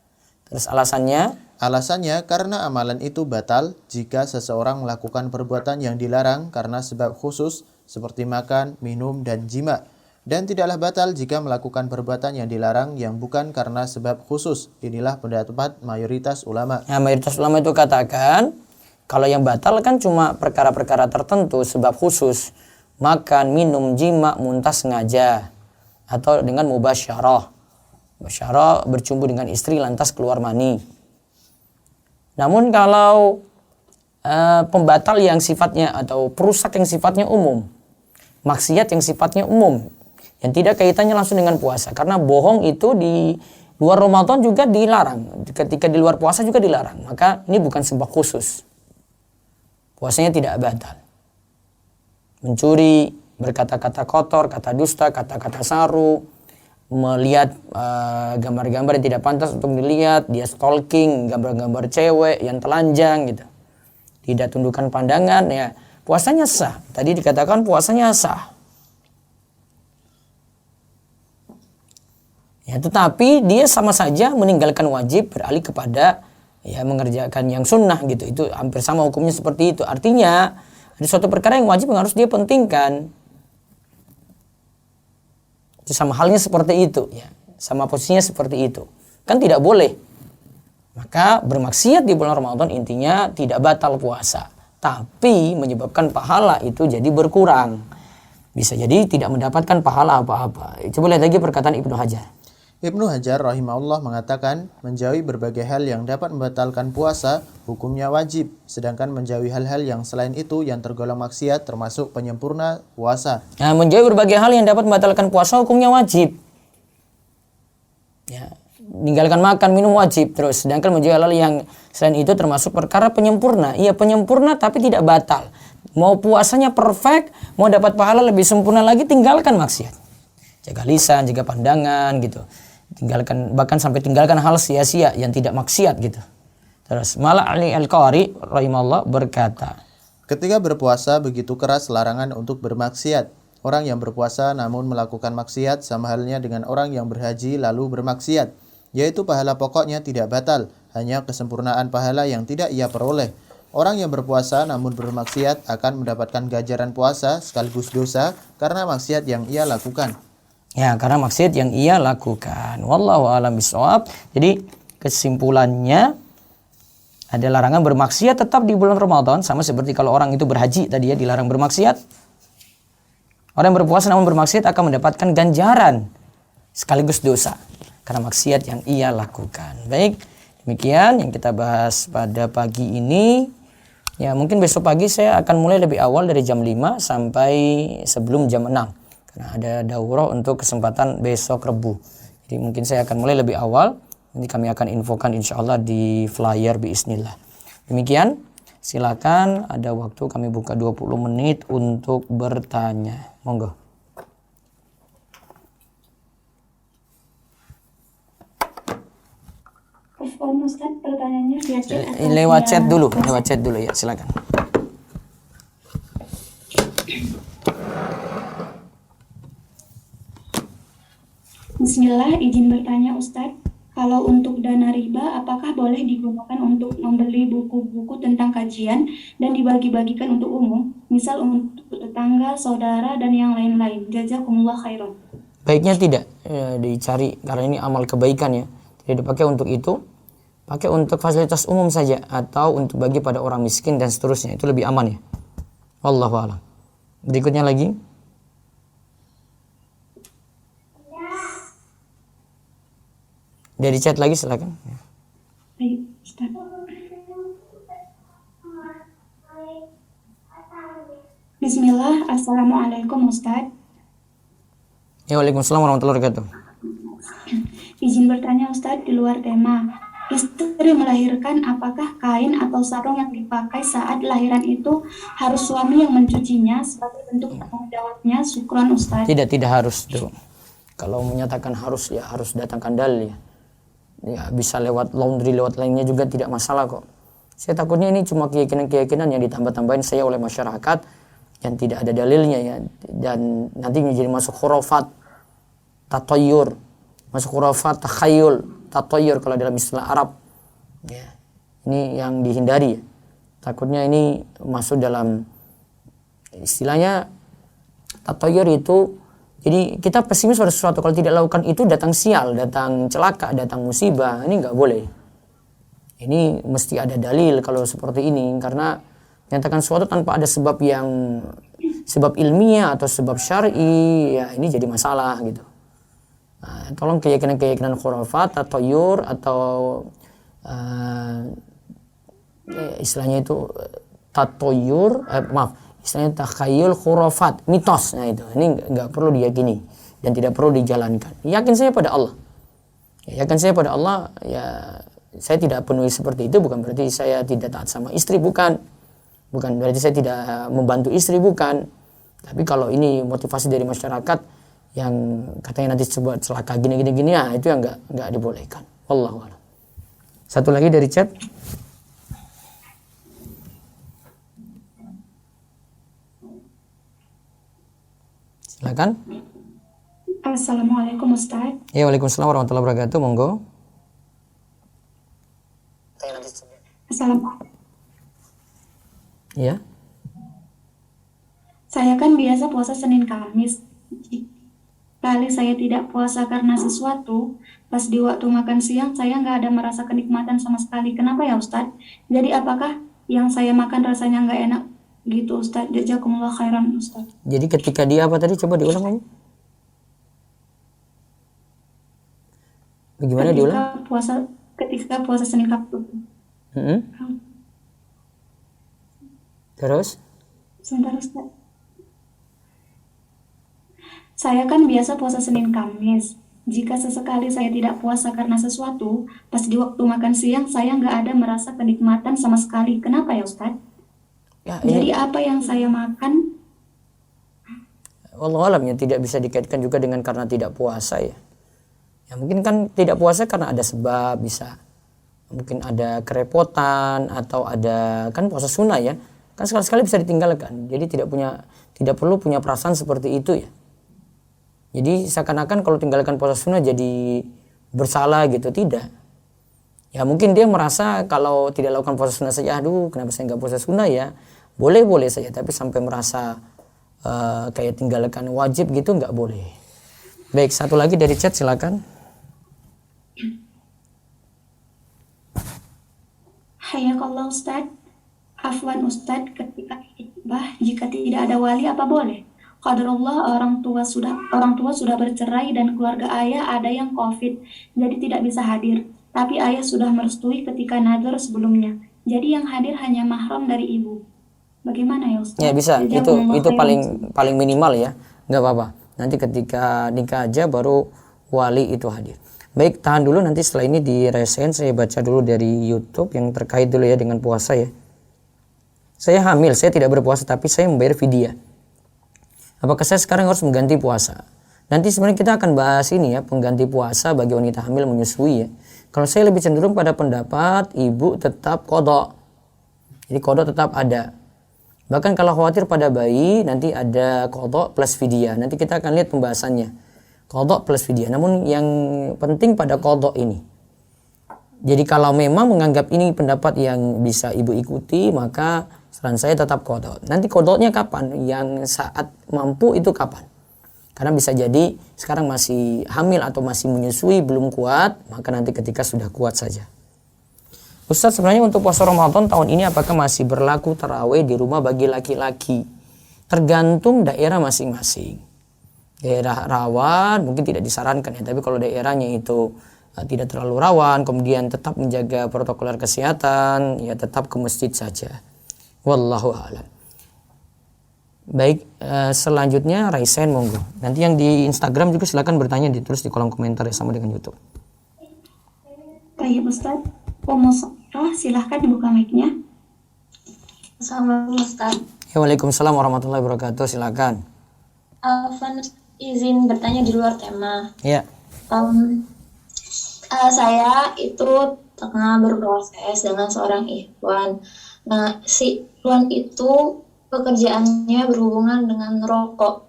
Terus alasannya? Alasannya karena amalan itu batal jika seseorang melakukan perbuatan yang dilarang karena sebab khusus seperti makan, minum, dan jima. Dan tidaklah batal jika melakukan perbuatan yang dilarang yang bukan karena sebab khusus. Inilah pendapat mayoritas ulama. Nah, mayoritas ulama itu katakan, kalau yang batal kan cuma perkara-perkara tertentu, sebab khusus. Makan, minum, jima, muntah sengaja. Atau dengan mubasyarah. Mubasyarah bercumbu dengan istri lantas keluar mani. Namun kalau pembatal yang sifatnya atau perusak yang sifatnya umum, maksiat yang sifatnya umum, yang tidak kaitannya langsung dengan puasa, karena bohong itu di luar Ramadan juga dilarang, ketika di luar puasa juga dilarang, maka ini bukan sebab khusus, puasanya tidak batal. Mencuri, berkata-kata kotor, kata dusta, kata-kata saru, melihat gambar-gambar yang tidak pantas untuk dilihat, dia stalking gambar-gambar cewek yang telanjang gitu, tidak tundukkan pandangan, ya puasanya sah. Tadi dikatakan puasanya sah. Ya, tetapi dia sama saja meninggalkan wajib beralih kepada ya mengerjakan yang sunnah gitu. Itu hampir sama hukumnya seperti itu. Artinya ada suatu perkara yang wajib yang harus dia pentingkan. Itu sama halnya seperti itu ya. Sama posisinya seperti itu. Kan tidak boleh. Maka bermaksiat di bulan Ramadan intinya tidak batal puasa, tapi menyebabkan pahala itu jadi berkurang. Bisa jadi tidak mendapatkan pahala apa-apa. Coba lihat lagi perkataan Ibnu Hajar. Ibnu Hajar rahimahullah mengatakan, menjauhi berbagai hal yang dapat membatalkan puasa, hukumnya wajib. Sedangkan menjauhi hal-hal yang selain itu yang tergolong maksiat termasuk penyempurna puasa. Nah, menjauhi berbagai hal yang dapat membatalkan puasa hukumnya wajib. Ya, meninggalkan makan, minum wajib terus. Sedangkan menjauhi hal yang selain itu termasuk perkara penyempurna. Iya, penyempurna tapi tidak batal. Mau puasanya perfect, mau dapat pahala lebih sempurna lagi, tinggalkan maksiat. Jaga lisan, jaga pandangan gitu. Tinggalkan, bahkan sampai tinggalkan hal sia-sia yang tidak maksiat gitu. Terus Malah Ali Al-Qari rahimahullah berkata, ketika berpuasa begitu keras larangan untuk bermaksiat. Orang yang berpuasa namun melakukan maksiat sama halnya dengan orang yang berhaji lalu bermaksiat, yaitu pahala pokoknya tidak batal, hanya kesempurnaan pahala yang tidak ia peroleh. Orang yang berpuasa namun bermaksiat akan mendapatkan ganjaran puasa sekaligus dosa karena maksiat yang ia lakukan. Ya, karena maksiat yang ia lakukan. Wallahu a'lam bishawab. Jadi kesimpulannya ada larangan bermaksiat tetap di bulan Ramadan, sama seperti kalau orang itu berhaji tadi ya dilarang bermaksiat. Orang yang berpuasa namun bermaksiat akan mendapatkan ganjaran sekaligus dosa karena maksiat yang ia lakukan. Baik, demikian yang kita bahas pada pagi ini. Ya, mungkin besok pagi saya akan mulai lebih awal dari jam 5 sampai sebelum jam 6. Karena ada daurah untuk kesempatan besok Rebu. Jadi mungkin saya akan mulai lebih awal. Nanti kami akan infokan insyaallah di flyer biiznillah. Demikian, silakan ada waktu kami buka 20 menit untuk bertanya. Monggo. Ustaz, pertanyaannya via chat atau Lewat via chat dulu ya, silakan. Bismillah, izin bertanya Ustadz, kalau untuk dana riba, apakah boleh digunakan untuk membeli buku-buku tentang kajian dan dibagi-bagikan untuk umum, misal untuk tetangga, saudara, dan yang lain-lain? Jazakumullah khairan. Baiknya tidak dicari, karena ini amal kebaikan ya. Tidak dipakai untuk itu, pakai untuk fasilitas umum saja, atau untuk bagi pada orang miskin dan seterusnya. Itu lebih aman ya. Wallahu a'lam. Berikutnya lagi. Dari chat lagi silakan. Baik, Ustaz. Bismillah, Assalamualaikum Ustaz. Ya, waalaikumsalam warahmatullahi wabarakatuh. Izin bertanya Ustaz di luar tema. Istri melahirkan, apakah kain atau sarung yang dipakai saat lahiran itu harus suami yang mencucinya sebagai bentuk tanggung jawabnya? Syukron Ustaz. Tidak harus tuh. Kalau menyatakan harus ya harus datangkan dalil ya. Ya bisa lewat laundry, lewat lainnya juga tidak masalah kok. Saya takutnya ini cuma keyakinan-keyakinan yang ditambah-tambahin saya oleh masyarakat yang tidak ada dalilnya ya, dan nanti menjadi masuk khurafat, tatoyur, masuk khurafat, takhayul, tatoyur kalau dalam istilah Arab ya. Ini yang dihindari ya. Takutnya ini masuk dalam istilahnya tatoyur itu. Jadi kita pesimis pada sesuatu, kalau tidak lakukan itu datang sial, datang celaka, datang musibah. Ini nggak boleh. Ini mesti ada dalil kalau seperti ini, karena menyatakan sesuatu tanpa ada sebab ilmiah atau sebab syar'i, ya ini jadi masalah gitu. Nah, tolong keyakinan khurafat atau yur atau istilahnya itu tatoyur, istilahnya takhayul khurafat, mitos. Nah itu, ini nggak perlu diyakini dan tidak perlu dijalankan. Yakin saya pada Allah. Yakin saya pada Allah, ya saya tidak penuhi seperti itu, bukan berarti saya tidak taat sama istri, bukan berarti saya tidak membantu istri, bukan. Tapi kalau ini motivasi dari masyarakat yang katanya nanti coba celaka gini ya, itu yang nggak dibolehkan. Wallahu a'lam. Satu lagi dari chat. Silakan. Assalamualaikum Ustaz. Ya, waalaikumsalam warahmatullahi wabarakatuh. Monggo. Assalamualaikum. Ya. Saya kan biasa puasa Senin Kamis. Kali saya tidak puasa karena sesuatu, pas di waktu makan siang saya nggak ada merasa kenikmatan sama sekali. Kenapa ya Ustaz? Jadi apakah yang saya makan rasanya nggak enak gitu Ustaz? Jazakumullah khairan Ustaz. Jadi ketika dia apa tadi? Coba diulang lagi. Bagaimana diulang? Ketika puasa Senin Kamis. Terus? Sebentar Ustaz. Saya kan biasa puasa Senin Kamis. Jika sesekali saya tidak puasa karena sesuatu, pas di waktu makan siang saya nggak ada merasa kenikmatan sama sekali. Kenapa ya Ustaz? Ya, jadi apa yang saya makan? Wallahu a'lam, ya tidak bisa dikaitkan juga dengan karena tidak puasa ya. Ya mungkin kan tidak puasa karena ada sebab, bisa mungkin ada kerepotan atau ada kan puasa sunnah ya. Kan sekali-sekali bisa ditinggalkan. Jadi tidak perlu punya perasaan seperti itu ya. Jadi seakan-akan kalau tinggalkan puasa sunnah jadi bersalah gitu, tidak. Ya mungkin dia merasa kalau tidak lakukan puasa sunnah saja, aduh kenapa saya nggak puasa sunnah ya. Boleh saja, tapi sampai merasa kayak tinggalkan wajib gitu nggak boleh. Baik, satu lagi dari chat silakan. Hayakallah Ustaz. Afwan Ustaz, ketika khutbah jika tidak ada wali apa boleh? Qadarullah orang tua sudah bercerai dan keluarga ayah ada yang COVID, jadi tidak bisa hadir. Tapi ayah sudah merestui ketika nazar sebelumnya. Jadi yang hadir hanya mahram dari ibu. Bagaimana ya Ustaz? Ya bisa, itu paling minimal ya, nggak apa-apa. Nanti ketika nikah aja baru wali itu hadir. Baik, tahan dulu, nanti setelah ini di resen saya baca dulu dari YouTube yang terkait dulu ya dengan puasa ya. Saya hamil, saya tidak berpuasa tapi saya membayar fidyah. Apakah saya sekarang harus mengganti puasa? Nanti sebenarnya kita akan bahas ini ya, pengganti puasa bagi wanita hamil menyusui ya. Kalau saya lebih cenderung pada pendapat ibu tetap qada. Jadi qada tetap ada. Bahkan kalau khawatir pada bayi, nanti ada qada plus fidyah. Nanti kita akan lihat pembahasannya. Qada plus fidyah. Namun yang penting pada qada ini. Jadi kalau memang menganggap ini pendapat yang bisa ibu ikuti, maka saran saya tetap qada. Nanti qadanya kapan? Yang saat mampu itu kapan? Karena bisa jadi sekarang masih hamil atau masih menyusui belum kuat, maka nanti ketika sudah kuat saja. Ustadz, sebenarnya untuk puasa Ramadan tahun ini apakah masih berlaku tarawih di rumah bagi laki-laki? Tergantung daerah masing-masing. Daerah rawan mungkin tidak disarankan ya, tapi kalau daerahnya itu tidak terlalu rawan, kemudian tetap menjaga protokol kesehatan, ya tetap ke masjid saja. Wallahu a'lam. Baik, selanjutnya Raisen monggo. Nanti yang di Instagram juga silakan bertanya, ditulis di kolom komentar ya sama dengan YouTube. Baik Ustadz, Sofirah, silahkan dibuka mic-nya. Assalamualaikum Ustaz. Ya, waalaikumsalam warahmatullahi wabarakatuh. Silakan. Alvan, izin bertanya di luar tema. Ya. Saya itu tengah berproses dengan seorang ikhwan. Nah, si ikhwan itu pekerjaannya berhubungan dengan rokok.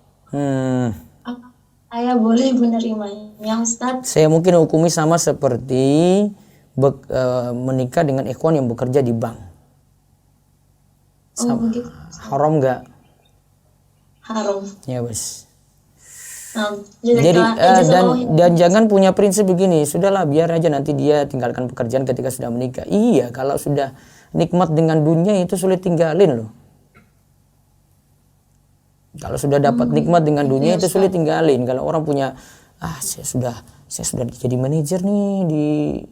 Saya boleh menerimanya, Ustadz? Saya mungkin hukumi sama seperti menikah dengan ikhwan yang bekerja di bank. Sama. Begitu. Haram nggak? Haram. Ya bos. Jadi dan jangan punya prinsip begini, sudahlah biar aja nanti dia tinggalkan pekerjaan ketika sudah menikah. Iya, kalau sudah nikmat dengan dunia itu sulit tinggalin loh. Kalau sudah dapat nikmat dengan dunia itu sulit tinggalin. Kalau orang punya, saya sudah jadi manajer nih di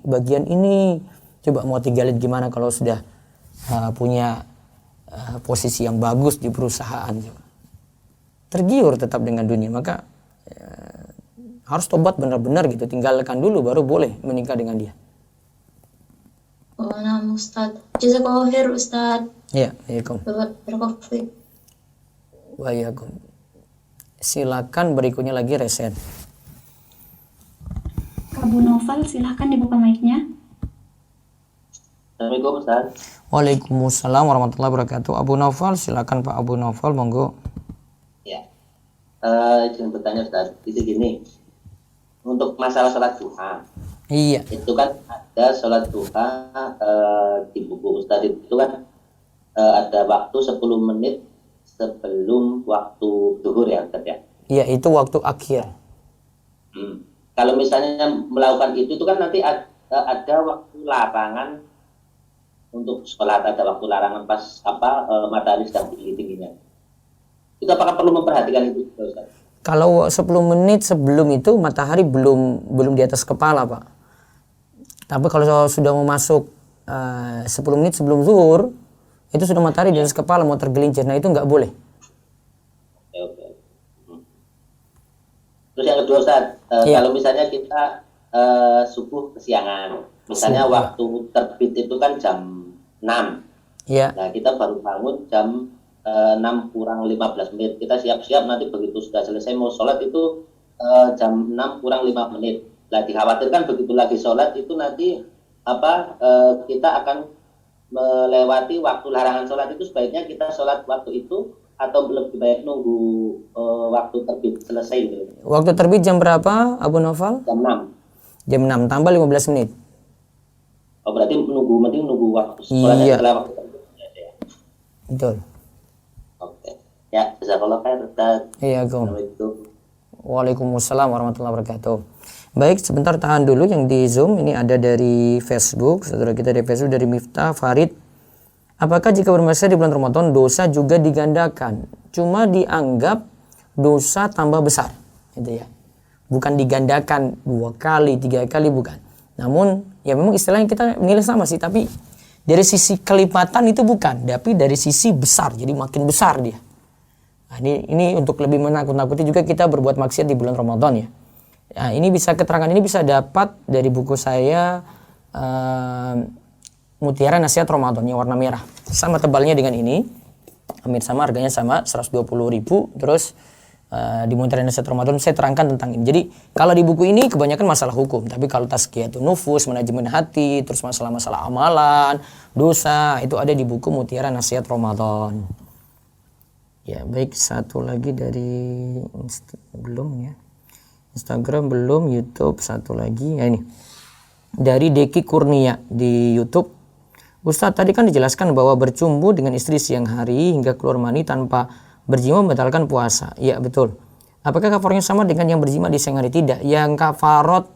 bagian ini, coba mau tinggalin gimana kalau sudah punya posisi yang bagus di perusahaan. Tergiur tetap dengan dunia, maka harus tobat benar-benar gitu, tinggalkan dulu baru boleh menikah dengan dia. Nah Ustaz, jazakallahu khair Ustaz. Ya, waalaikum. Waalaikum. Silakan berikutnya lagi Resen. Abu Novel, silahkan dibuka mic-nya. Assalamualaikum Ustaz. Waalaikumsalam warahmatullahi wabarakatuh. Abu Novel, silakan Pak Abu Novel, monggo. Ya, izin bertanya Ustaz, itu gini, untuk masalah sholat duha. Iya. Itu kan ada sholat duha di buku Ustaz itu kan ada waktu 10 menit sebelum waktu zuhur ya Ustaz ya. Iya, itu waktu akhir. Kalau misalnya melakukan itu kan nanti ada waktu larangan untuk sholat, ada waktu larangan pas matahari sedang tinggi-tingginya. Itu apakah perlu memperhatikan itu Ustaz? Kalau 10 menit sebelum itu matahari belum di atas kepala, Pak. Tapi kalau sudah mau masuk 10 menit sebelum zuhur, itu sudah matahari di atas kepala mau tergelincir. Nah, itu nggak boleh. Oke. Terus yang kedua Ustaz, kalau misalnya kita subuh kesiangan, misalnya waktu terbit itu kan jam 6. Iya. Nah, kita baru bangun jam 6 kurang 15 menit. Kita siap-siap nanti begitu sudah selesai mau sholat itu jam 6 kurang 5 menit. Nah, dikhawatirkan begitu lagi sholat itu nanti kita akan melewati waktu larangan sholat itu, sebaiknya kita sholat waktu itu atau lebih baik nunggu waktu terbit selesai gitu. Waktu terbit jam berapa, Abu Novel? Jam 6. Jam 6 tambah 15 menit. Oh, berarti nunggu waktu sholatnya setelah waktu terbit. Ya. Betul. Oke. Ya, jazakallah khair Ustaz. Iya, Assalamualaikum. Waalaikumsalam warahmatullahi wabarakatuh. Baik, sebentar tahan dulu yang di Zoom. Ini ada dari Facebook, saudara kita dari Facebook, dari Miftah Farid. Apakah jika berpuasa di bulan Ramadan dosa juga digandakan? Cuma dianggap dosa tambah besar, gitu ya. Bukan digandakan 2 kali, 3 kali, bukan. Namun ya memang istilahnya kita menilai sama sih, tapi dari sisi kelipatan itu bukan, tapi dari sisi besar, jadi makin besar dia. Nah, ini untuk lebih menakut-nakuti juga kita berbuat maksiat di bulan Ramadan ya. Nah, keterangan ini bisa dapat dari buku saya Mutiara Nasihat Ramadan yang warna merah. Sama tebalnya dengan ini. Hampir sama, harganya sama 120.000. Terus di Muntahan Nasihat Ramadan saya terangkan tentang ini. Jadi kalau di buku ini kebanyakan masalah hukum, tapi kalau tazkiyatun nufus, manajemen hati, terus masalah-masalah amalan, dosa, itu ada di buku Mutiara Nasihat Ramadan. Ya, baik, satu lagi dari belum ya. Instagram belum, YouTube satu lagi. Ya ini. Dari Deki Kurnia di YouTube. Ustadz, tadi kan dijelaskan bahwa bercumbu dengan istri siang hari hingga keluar mani tanpa berjima membatalkan puasa. Ya, betul. Apakah kafarnya sama dengan yang berjima di siang hari? Tidak. Yang kafarat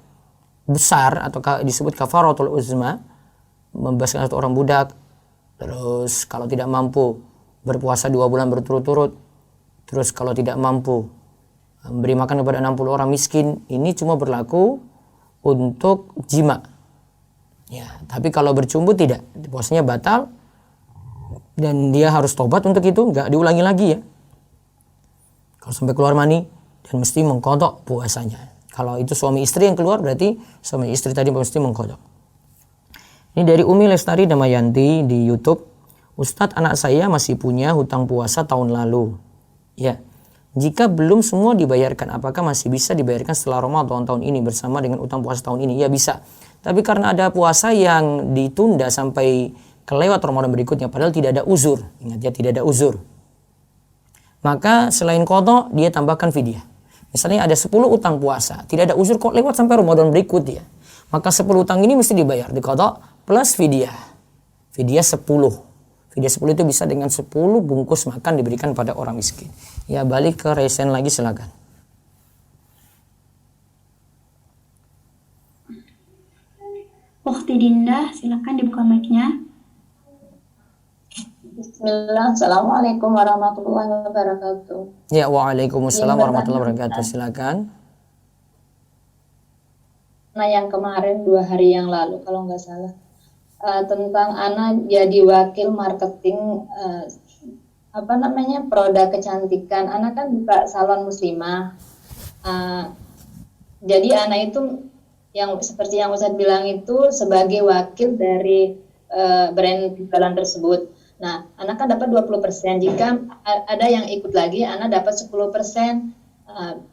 besar atau disebut kafaratul uzma, membebaskan satu orang budak. Terus kalau tidak mampu berpuasa 2 bulan berturut-turut. Terus kalau tidak mampu beri makan kepada 60 orang miskin, ini cuma berlaku untuk jima. Ya, tapi kalau bercumbu tidak, puasanya batal dan dia harus tobat untuk itu, nggak diulangi lagi ya. Kalau sampai keluar mani dan mesti mengkodok puasanya. Kalau itu suami istri yang keluar berarti suami istri tadi mesti mengkodok. Ini dari Umi Lestari Damayanti di YouTube. Ustadz, anak saya masih punya hutang puasa tahun lalu. Ya, jika belum semua dibayarkan, apakah masih bisa dibayarkan setelah Ramadan tahun ini bersama dengan utang puasa tahun ini? Ya bisa. Tapi karena ada puasa yang ditunda sampai kelewat Ramadan berikutnya, padahal tidak ada uzur. Ingat ya, tidak ada uzur. Maka selain qadha, dia tambahkan fidyah. Misalnya ada 10 utang puasa, tidak ada uzur kok lewat sampai Ramadan berikutnya. Maka 10 utang ini mesti dibayar, diqadha plus fidyah. Fidyah 10. Fidyah 10 itu bisa dengan 10 bungkus makan diberikan pada orang miskin. Ya, balik ke resen lagi silakan. Ukhti Dinda, silakan dibuka mic-nya. Bismillah, Assalamualaikum warahmatullahi wabarakatuh. Ya, waalaikumsalam warahmatullahi wabarakatuh. Silakan. Nah, yang kemarin 2 hari yang lalu kalau nggak salah, tentang Ana jadi wakil marketing produk kecantikan. Ana kan buka salon muslimah. Jadi Ana itu yang seperti yang Ustadz bilang itu sebagai wakil dari brand jualan tersebut. Nah, Ana kan dapat 20%. Jika ada yang ikut lagi, Ana dapat 10%.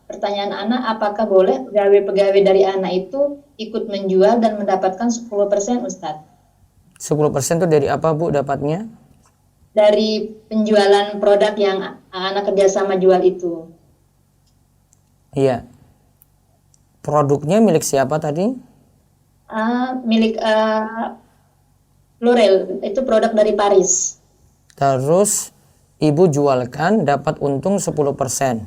Pertanyaan Ana, apakah boleh pegawai-pegawai dari Ana itu ikut menjual dan mendapatkan 10%, Ustadz? 10% itu dari apa, Bu, dapatnya? Dari penjualan produk yang Ana kerjasama jual itu. Iya. Produknya milik siapa tadi? Milik L'Oreal, itu produk dari Paris. Terus ibu jualkan dapat untung 10%. 20%.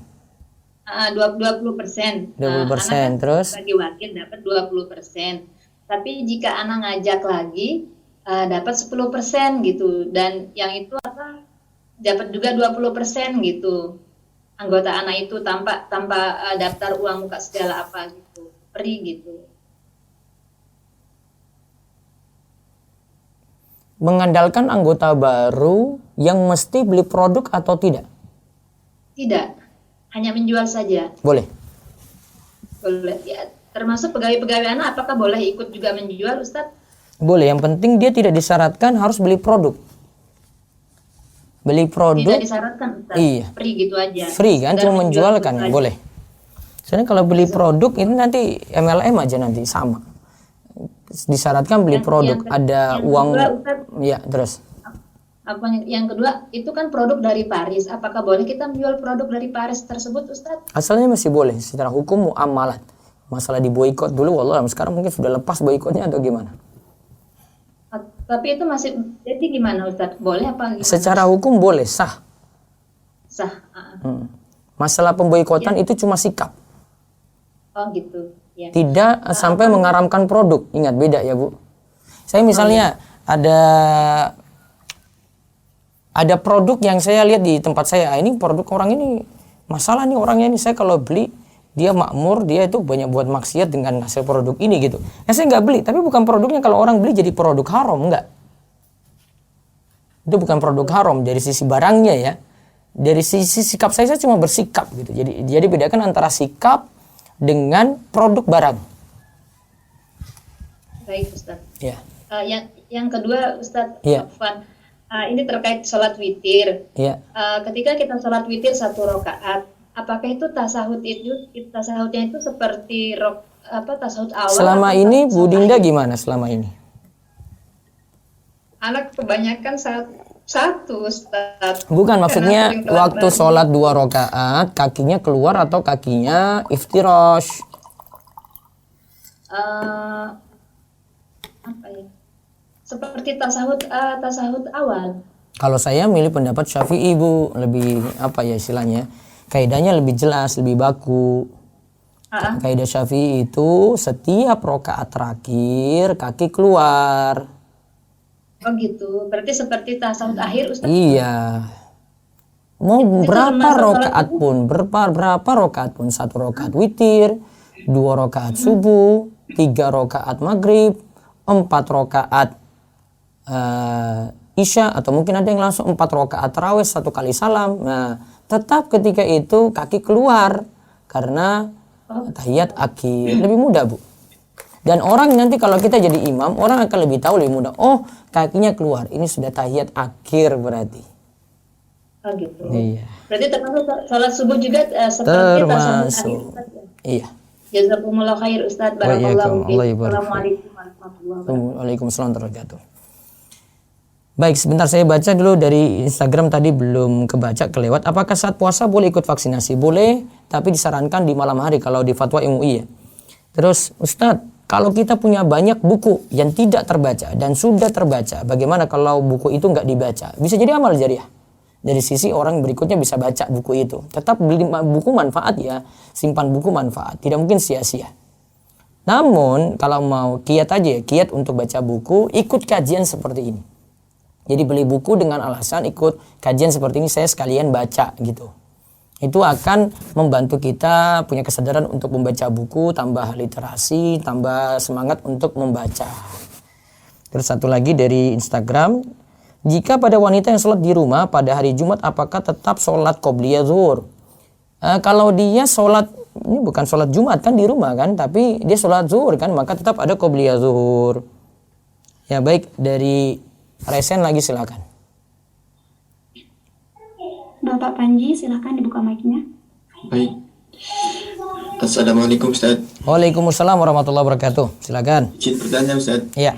20%, terus? Sebagai wakil dapat 20%. Tapi jika Ana ngajak lagi, dapat 10% gitu. Dan yang itu dapat juga 20% gitu. Anggota Ana itu tanpa daftar uang muka segala apa gitu. Free gitu. Mengandalkan anggota baru yang mesti beli produk atau tidak? Tidak, hanya menjual saja. Boleh. Boleh. Ya, termasuk pegawai-pegawai Ana apakah boleh ikut juga menjual, Ustadz? Boleh, yang penting dia tidak disyaratkan harus beli produk. Beli produk. Tidak disyaratkan, Ustadz. Iya. Free gitu aja. Free kan, cuma menjualkan, gitu boleh. Soalnya kalau beli produk ini nanti MLM aja nanti sama. Disyaratkan beli produk, ada uang. Kedua, Ustadz, ya, terus. yang kedua, itu kan produk dari Paris. Apakah boleh kita menjual produk dari Paris tersebut, Ustadz? Asalnya masih boleh, secara hukum muamalat. Masalah di boikot dulu, wallah sekarang mungkin sudah lepas boikotnya atau gimana? Tapi itu masih, jadi gimana, Ustadz? Boleh apa gimana? Secara hukum boleh, sah. Sah. Masalah pemboikotan itu cuma sikap. Oh gitu. Ya. Tidak sampai mengaramkan produk. Ingat, beda ya, Bu. Saya misalnya ada produk yang saya lihat di tempat saya, ini produk orang ini masalah nih orangnya ini, saya kalau beli dia makmur, dia itu banyak buat maksiat dengan hasil produk ini gitu. Saya nggak beli, tapi bukan produknya kalau orang beli jadi produk haram, enggak. Itu bukan produk haram dari sisi barangnya ya. Dari sisi sikap saya cuma bersikap gitu. Jadi bedakan antara sikap dengan produk barang. Baik, Ustadz. Ya. Yang kedua, Ustadz, Ya. Ini terkait sholat witir. Ya. Ketika kita sholat witir 1 rakaat, apakah itu tasahudnya itu seperti tasahud awal? Selama atau ini Bu tasahud Dinda akhir? gimana selama ini? Anak kebanyakan satu Ustaz. Bukan, maksudnya Karena sering waktu telat sholat 2 rakaat kakinya keluar atau kakinya iftirash? eh, apa ya? Seperti tasahud awal. Kalau saya milih pendapat Syafi'i Bu, lebih apa ya istilahnya? Kaidahnya lebih jelas, lebih baku. Kaidah Syafi'i itu setiap rakaat terakhir kaki keluar. Oh gitu. Berarti seperti tasahud akhir Ustaz. Iya. Mau berapa termasuk sholat rakaat pun, berapa rakaat pun, 1 rakaat witir, 2 rakaat subuh, 3 rakaat maghrib, 4 rakaat isya, atau mungkin ada yang langsung 4 rakaat tarawih 1 kali salam. Nah, tetap ketika itu kaki keluar karena tahiyat akhir. Lebih mudah, Bu. Dan orang nanti kalau kita jadi imam, orang akan lebih tahu, lebih mudah. Oh, kakinya keluar. Ini sudah tahiyat akhir berarti. Oh gitu. Iya. Berarti termasuk sholat subuh juga seperti tasahud akhir Termasuk. Ustaz ya? Iya. Jazakumullah khair Ustaz. Wa iyyakum. Barakallahu Allah fiik. yubarik. Assalamualaikum warahmatullahi wabarakatuh. Waalaikumsalam warahmatullahi wabarakatuh. Baik, sebentar saya baca dulu dari Instagram, tadi belum kebaca, kelewat. Apakah saat puasa boleh ikut vaksinasi? Boleh, tapi disarankan di malam hari kalau di fatwa MUI ya. Terus, Ustadz, kalau kita punya banyak buku yang tidak terbaca dan sudah terbaca, bagaimana kalau buku itu nggak dibaca? Bisa jadi amal jariah. Dari sisi orang berikutnya bisa baca buku itu. Tetap beli buku manfaat ya, simpan buku manfaat, tidak mungkin sia-sia. Namun, kalau mau kiat aja ya, kiat untuk baca buku, ikut kajian seperti ini. Jadi beli buku dengan alasan ikut kajian seperti ini, saya sekalian baca gitu. Itu akan membantu kita punya kesadaran untuk membaca buku, tambah literasi, tambah semangat untuk membaca. Terus satu lagi dari Instagram, jika pada wanita yang sholat di rumah pada hari Jumat, apakah tetap sholat qobliyah zuhur? Kalau dia sholat, ini bukan sholat Jumat kan di rumah kan, tapi dia sholat zuhur kan, maka tetap ada qobliyah zuhur. Ya baik, dari Resen lagi silakan. Bapak Panji, silakan dibuka mic-nya. Baik. Assalamualaikum Ustaz. Waalaikumsalam warahmatullahi wabarakatuh. Silakan. Izin bertanya Ustaz. Iya.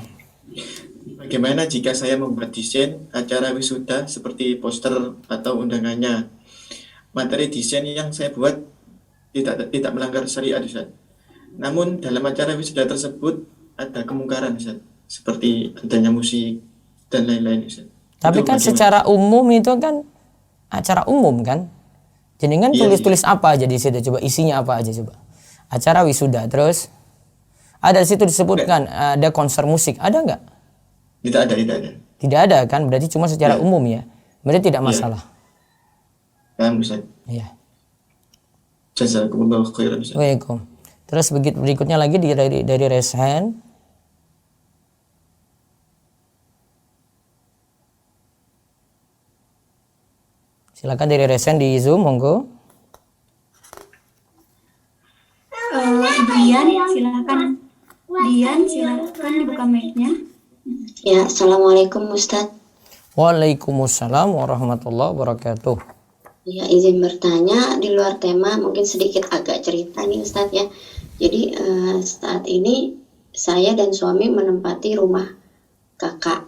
Bagaimana jika saya membuat desain acara wisuda seperti poster atau undangannya? Materi desain yang saya buat tidak melanggar syariat Ustaz. Namun dalam acara wisuda tersebut ada kemungkaran Ustaz, seperti adanya musik dan lain-lain Ustaz. Tapi Itu kan bagaimana? secara umum itu kan acara umum kan. Jadi kan Iya, tulis-tulis apa aja di situ, coba isinya apa aja coba. Acara wisuda, terus ada di situ disebutkan ada konser musik, ada nggak? Tidak ada. Tidak ada kan, berarti cuma secara Iya. umum ya. Berarti tidak Iya. masalah. Paham Ustaz. Iya. Jazakumullah khairan Ustaz. Waalaikumsalam. Terus berikutnya lagi dari Resen. Silakan dari Resen di Zoom, monggo. Dian, silakan dibuka mic-nya. Ya, Assalamualaikum Ustadz. Waalaikumsalam warahmatullahi wabarakatuh. Ya, izin bertanya di luar tema, mungkin sedikit agak cerita nih Ustadz ya. Jadi saat ini saya dan suami menempati rumah kakak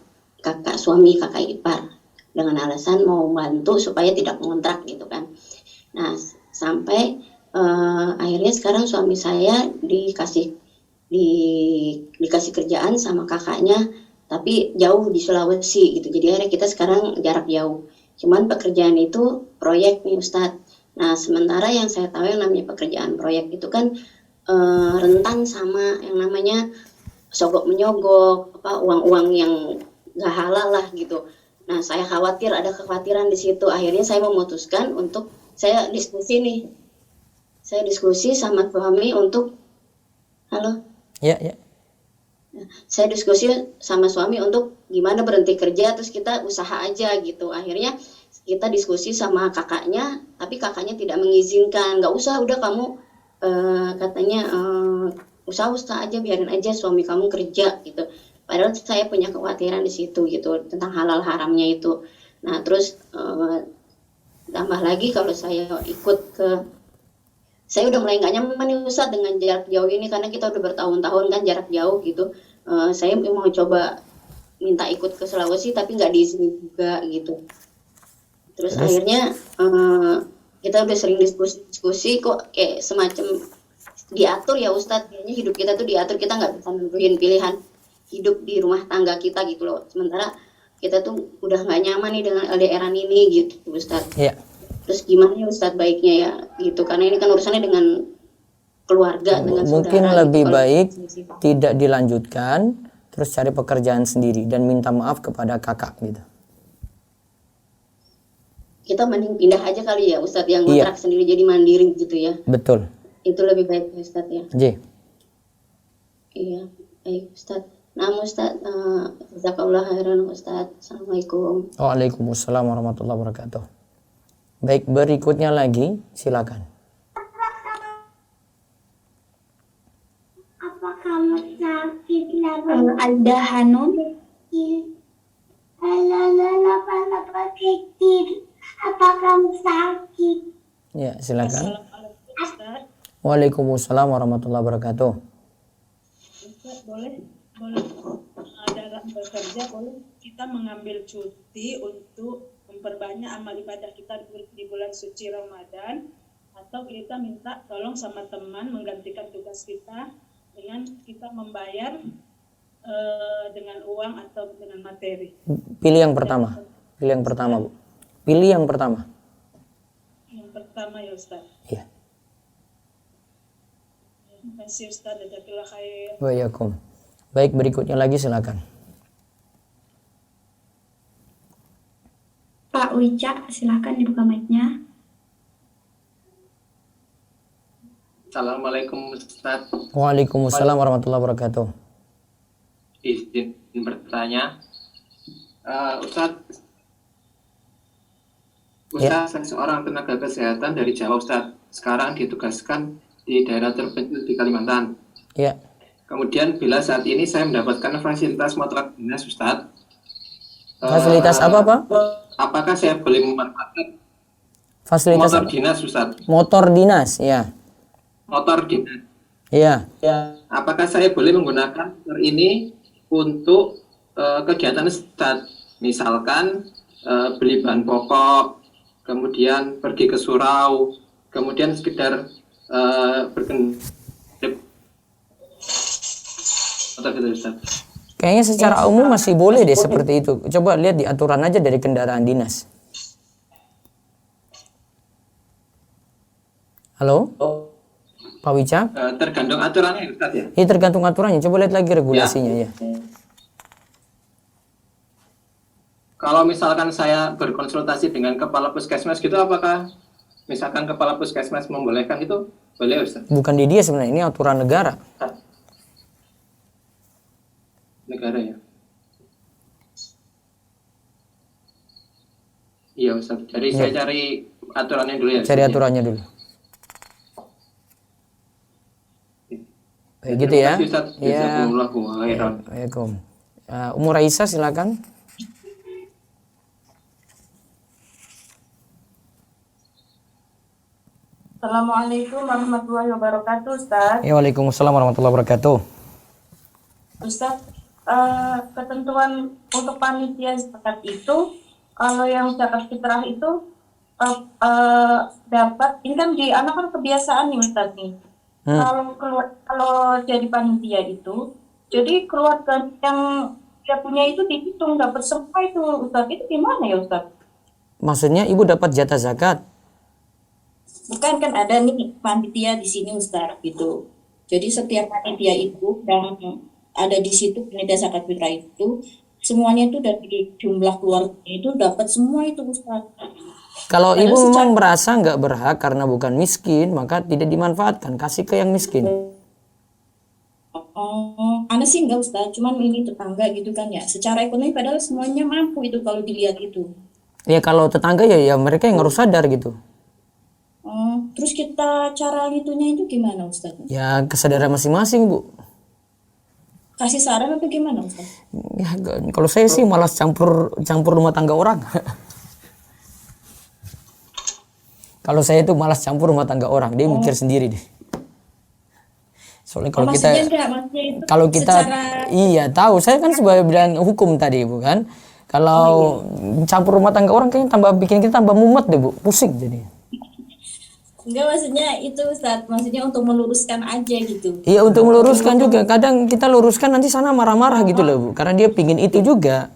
ipar dengan alasan mau bantu supaya tidak mengontrak gitu kan. Nah, sampai akhirnya sekarang suami saya dikasih kerjaan sama kakaknya, tapi jauh di Sulawesi gitu. Jadi akhirnya kita sekarang jarak jauh. Cuman pekerjaan itu proyek nih Ustadz. Nah, sementara yang saya tahu yang namanya pekerjaan proyek itu kan rentan sama yang namanya sogok menyogok, uang-uang yang gak halal lah gitu. Nah, saya khawatir, ada kekhawatiran di situ. Akhirnya saya memutuskan untuk saya diskusi sama suami untuk Ya. Saya diskusi sama suami untuk gimana berhenti kerja terus kita usaha aja gitu. Akhirnya kita diskusi sama kakaknya, tapi kakaknya tidak mengizinkan. Nggak usah, udah kamu katanya usaha aja, biarin aja suami kamu kerja gitu. Padahal saya punya kekhawatiran di situ gitu tentang halal haramnya itu. Nah terus tambah lagi kalau saya ikut ke saya udah mulai nggak nyaman nih Ustadz dengan jarak jauh ini karena kita udah bertahun-tahun kan jarak jauh gitu. Saya mau coba minta ikut ke Sulawesi tapi nggak diizinin juga gitu. Terus akhirnya kita udah sering diskusi kok kayak semacam diatur ya Ustadz, kayaknya hidup kita tuh diatur, kita nggak bisa nentuin pilihan hidup di rumah tangga kita gitu loh. Sementara kita tuh udah nggak nyaman nih dengan LDR-an ini gitu Ustadz. Iya. Terus gimana ya Ustadz baiknya ya gitu, karena ini kan urusannya dengan keluarga, dengan Mungkin saudara lebih gitu. baik tidak dilanjutkan, terus cari pekerjaan sendiri dan minta maaf kepada kakak gitu. Kita mending pindah aja kali ya Ustadz, yang Iya. kontrak sendiri jadi mandiri gitu ya. Betul. Itu lebih baik Ustadz ya. J. Iya, baik Ustadz. Nah Ustadz, jazakallah khairan Ustadz. Assalamualaikum. Waalaikumsalam warahmatullahi wabarakatuh. Baik, berikutnya lagi, silakan. Apa kamu sakit Ada Hanum. Apa kamu sakit? Ya, silakan. Assalamualaikum Ustaz. Waalaikumsalam warahmatullahi wabarakatuh. Ustaz, boleh dalam bekerja boleh kita mengambil cuti untuk memperbanyak amal ibadah kita di bulan suci Ramadan, atau kita minta tolong sama teman menggantikan tugas kita dengan kita membayar dengan uang atau dengan materi. Pilih yang pertama. Pilih yang pertama, Bu. Pilih yang pertama. Yang pertama ya Ustaz. Iya. Terima kasih Ustaz, jazakallah khair. Waalaikum. Baik, berikutnya lagi silakan. Pak Wicak, silahkan dibuka mic-nya. Assalamualaikum Ustaz. Waalaikumsalam warahmatullahi wabarakatuh. Izin bertanya. Ustaz, Ya. saya seorang tenaga kesehatan dari Jawa Ustaz. Sekarang ditugaskan di daerah terpencil di Kalimantan. Ya. Kemudian bila saat ini saya mendapatkan fasilitas motor dinas Ustaz. Fasilitas apa, Pak? Apakah saya boleh memanfaatkan Fasilitas motor apa? dinas Ustaz? Motor dinas, ya. Motor dinas. Ya. Apakah saya boleh menggunakan motor ini untuk kegiatan Ustaz? Misalkan beli bahan pokok, kemudian pergi ke surau, kemudian sekedar berkendara. Kayaknya secara umum masih boleh deh seperti itu. Coba lihat di aturan aja dari kendaraan dinas. Halo? Pak Wicak? Tergantung aturannya Ustaz ya? Ini tergantung aturannya. Coba lihat lagi regulasinya ya. Kalau misalkan saya berkonsultasi dengan kepala puskesmas gitu, apakah misalkan kepala puskesmas membolehkan itu? Boleh Ustaz? Bukan di dia sebenarnya, ini aturan negara. Negara ya? Iya Ustaz. Jadi saya cari aturannya dulu ya. Cari aturannya dulu. Baik gitu ya. Terima kasih Ustaz. Ya. Jazakumullahu khairan. Waalaikum. Umur Raisa silakan. Assalamualaikum warahmatullahi wabarakatuh, Ustaz. Ya, waalaikumsalam warahmatullahi wabarakatuh. Ustaz, ketentuan untuk panitia zakat itu, kalau yang zakat fitrah itu dapat, ini kan di anak kan kebiasaan nih Ustaz nih. Kalau jadi panitia itu, jadi keluarga yang dia punya itu dihitung dapat semua itu Ustaz. Itu gimana ya Ustaz? Maksudnya ibu dapat jatah zakat? Bukan, kan ada nih panitia di sini Ustaz gitu. Jadi setiap panitia itu yang ada di situ panitia zakat fitrah itu semuanya itu dari jumlah keluarga itu dapat semua itu Ustaz. Kalau ibu memang merasa nggak berhak karena bukan miskin, maka tidak dimanfaatkan, kasih ke yang miskin. Ana sih enggak Ustaz, cuman ini tetangga gitu kan ya. Secara ekonomi padahal semuanya mampu itu kalau dilihat itu. Ya kalau tetangga ya mereka yang harus sadar gitu. Terus kita cara ngitunya itu gimana Ustaz? Ya kesadaran masing-masing Bu. Kasih saran atau gimana Ustaz? Ya kalau saya sih malas campur rumah tangga orang. Kalau saya itu malas campur rumah tangga orang, dia mikir sendiri deh. Soalnya kalau kita iya tahu, saya kan sebagai bidang hukum tadi Bu kan. Kalau campur rumah tangga orang kayaknya tambah bikin kita tambah mumet deh Bu, pusing jadi. Enggak, maksudnya itu Ustaz, maksudnya untuk meluruskan aja gitu. Iya, untuk meluruskan juga. Kadang kita luruskan nanti sana marah-marah gitu loh Bu, karena dia pingin itu juga.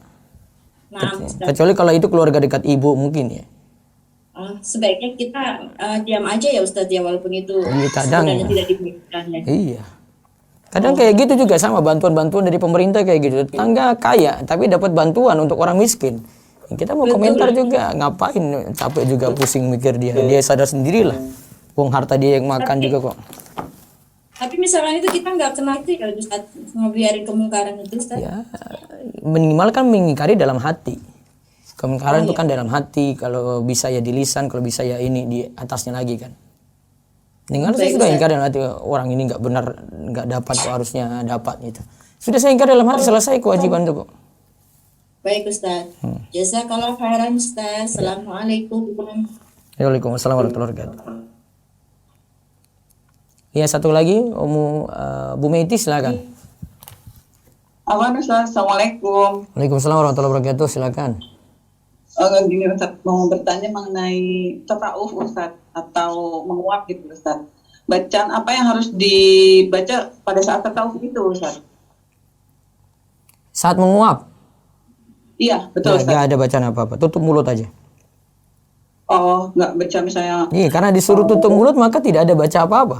Nah, Kecuali kalau itu keluarga dekat ibu mungkin ya. Sebaiknya kita diam aja ya Ustaz ya, walaupun itu kadang sebenarnya tidak diinginkan ya. Iya. Kadang kayak gitu juga sama bantuan-bantuan dari pemerintah kayak gitu. Tetangga kaya tapi dapat bantuan untuk orang miskin. Kita mau komentar juga, ngapain, capek juga pusing mikir dia. Dia sadar sendirilah. Wong harta dia yang makan juga kok. Tapi misalkan itu kita nggak kenal itu ya Ustaz, ngebiarin kemungkaran itu Ustaz. Ya, minimal kan mengingkari dalam hati. Kemungkaran itu kan dalam hati, kalau bisa ya di lisan, kalau bisa ya ini di atasnya lagi kan. Dengan saya sudah ingkar dalam hati, orang ini nggak benar, nggak dapat kok, harusnya dapat gitu. Sudah saya ingkar dalam hati, selesai kewajiban itu kok. Baik Ustaz. Jazakallahu khairan Ustaz. Assalamualaikum. Waalaikumsalam warahmatullahi wabarakatuh. Ya, satu lagi Bu Meiti silakan. Ustaz, Assalamualaikum. Waalaikumsalam warahmatullahi wabarakatuh, silakan. Gini Ustaz, mau bertanya mengenai tasawuf Ustaz, atau menguap gitu Ustaz. Bacaan apa yang harus dibaca pada saat tasawuf itu Ustaz? Saat menguap? Iya, betul Ustaz. Nggak ada bacaan apa-apa, tutup mulut aja. Oh, nggak baca misalnya. Iya, karena disuruh tutup mulut maka tidak ada baca apa-apa.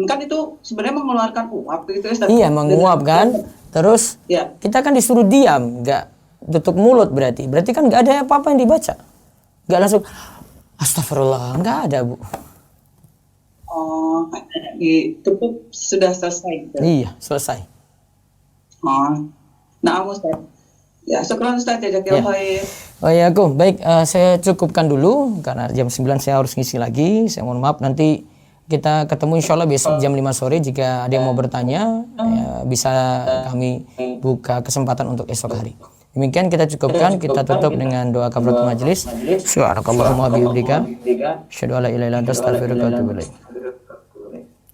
Kan itu sebenarnya mengeluarkan uap gitu Ustaz. Iya, menguap kan. Terus kita kan disuruh diam, nggak tutup mulut berarti kan nggak ada apa-apa yang dibaca, nggak langsung astagfirullah, nggak ada Bu. Oh, ditutup sudah selesai gitu. Iya, selesai. Oh, nah Ustaz. Ya, syukran Ustaz, jazakallahu khair. Oh ya, baik, saya cukupkan dulu karena jam 9 saya harus ngisi lagi. Saya mohon maaf, nanti kita ketemu insya Allah besok jam 5 sore. Jika ada yang mau bertanya, ya, bisa kami buka kesempatan untuk esok hari. Demikian kita cukupkan, kita tutup dengan doa kafaratul majelis. Subhanakallahumma bihamdika, asyhadu an la ilaha illa anta, astaghfiruka wa atubu ilaik.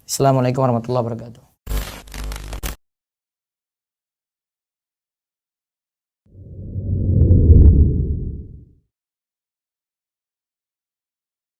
Assalamualaikum warahmatullahi wabarakatuh.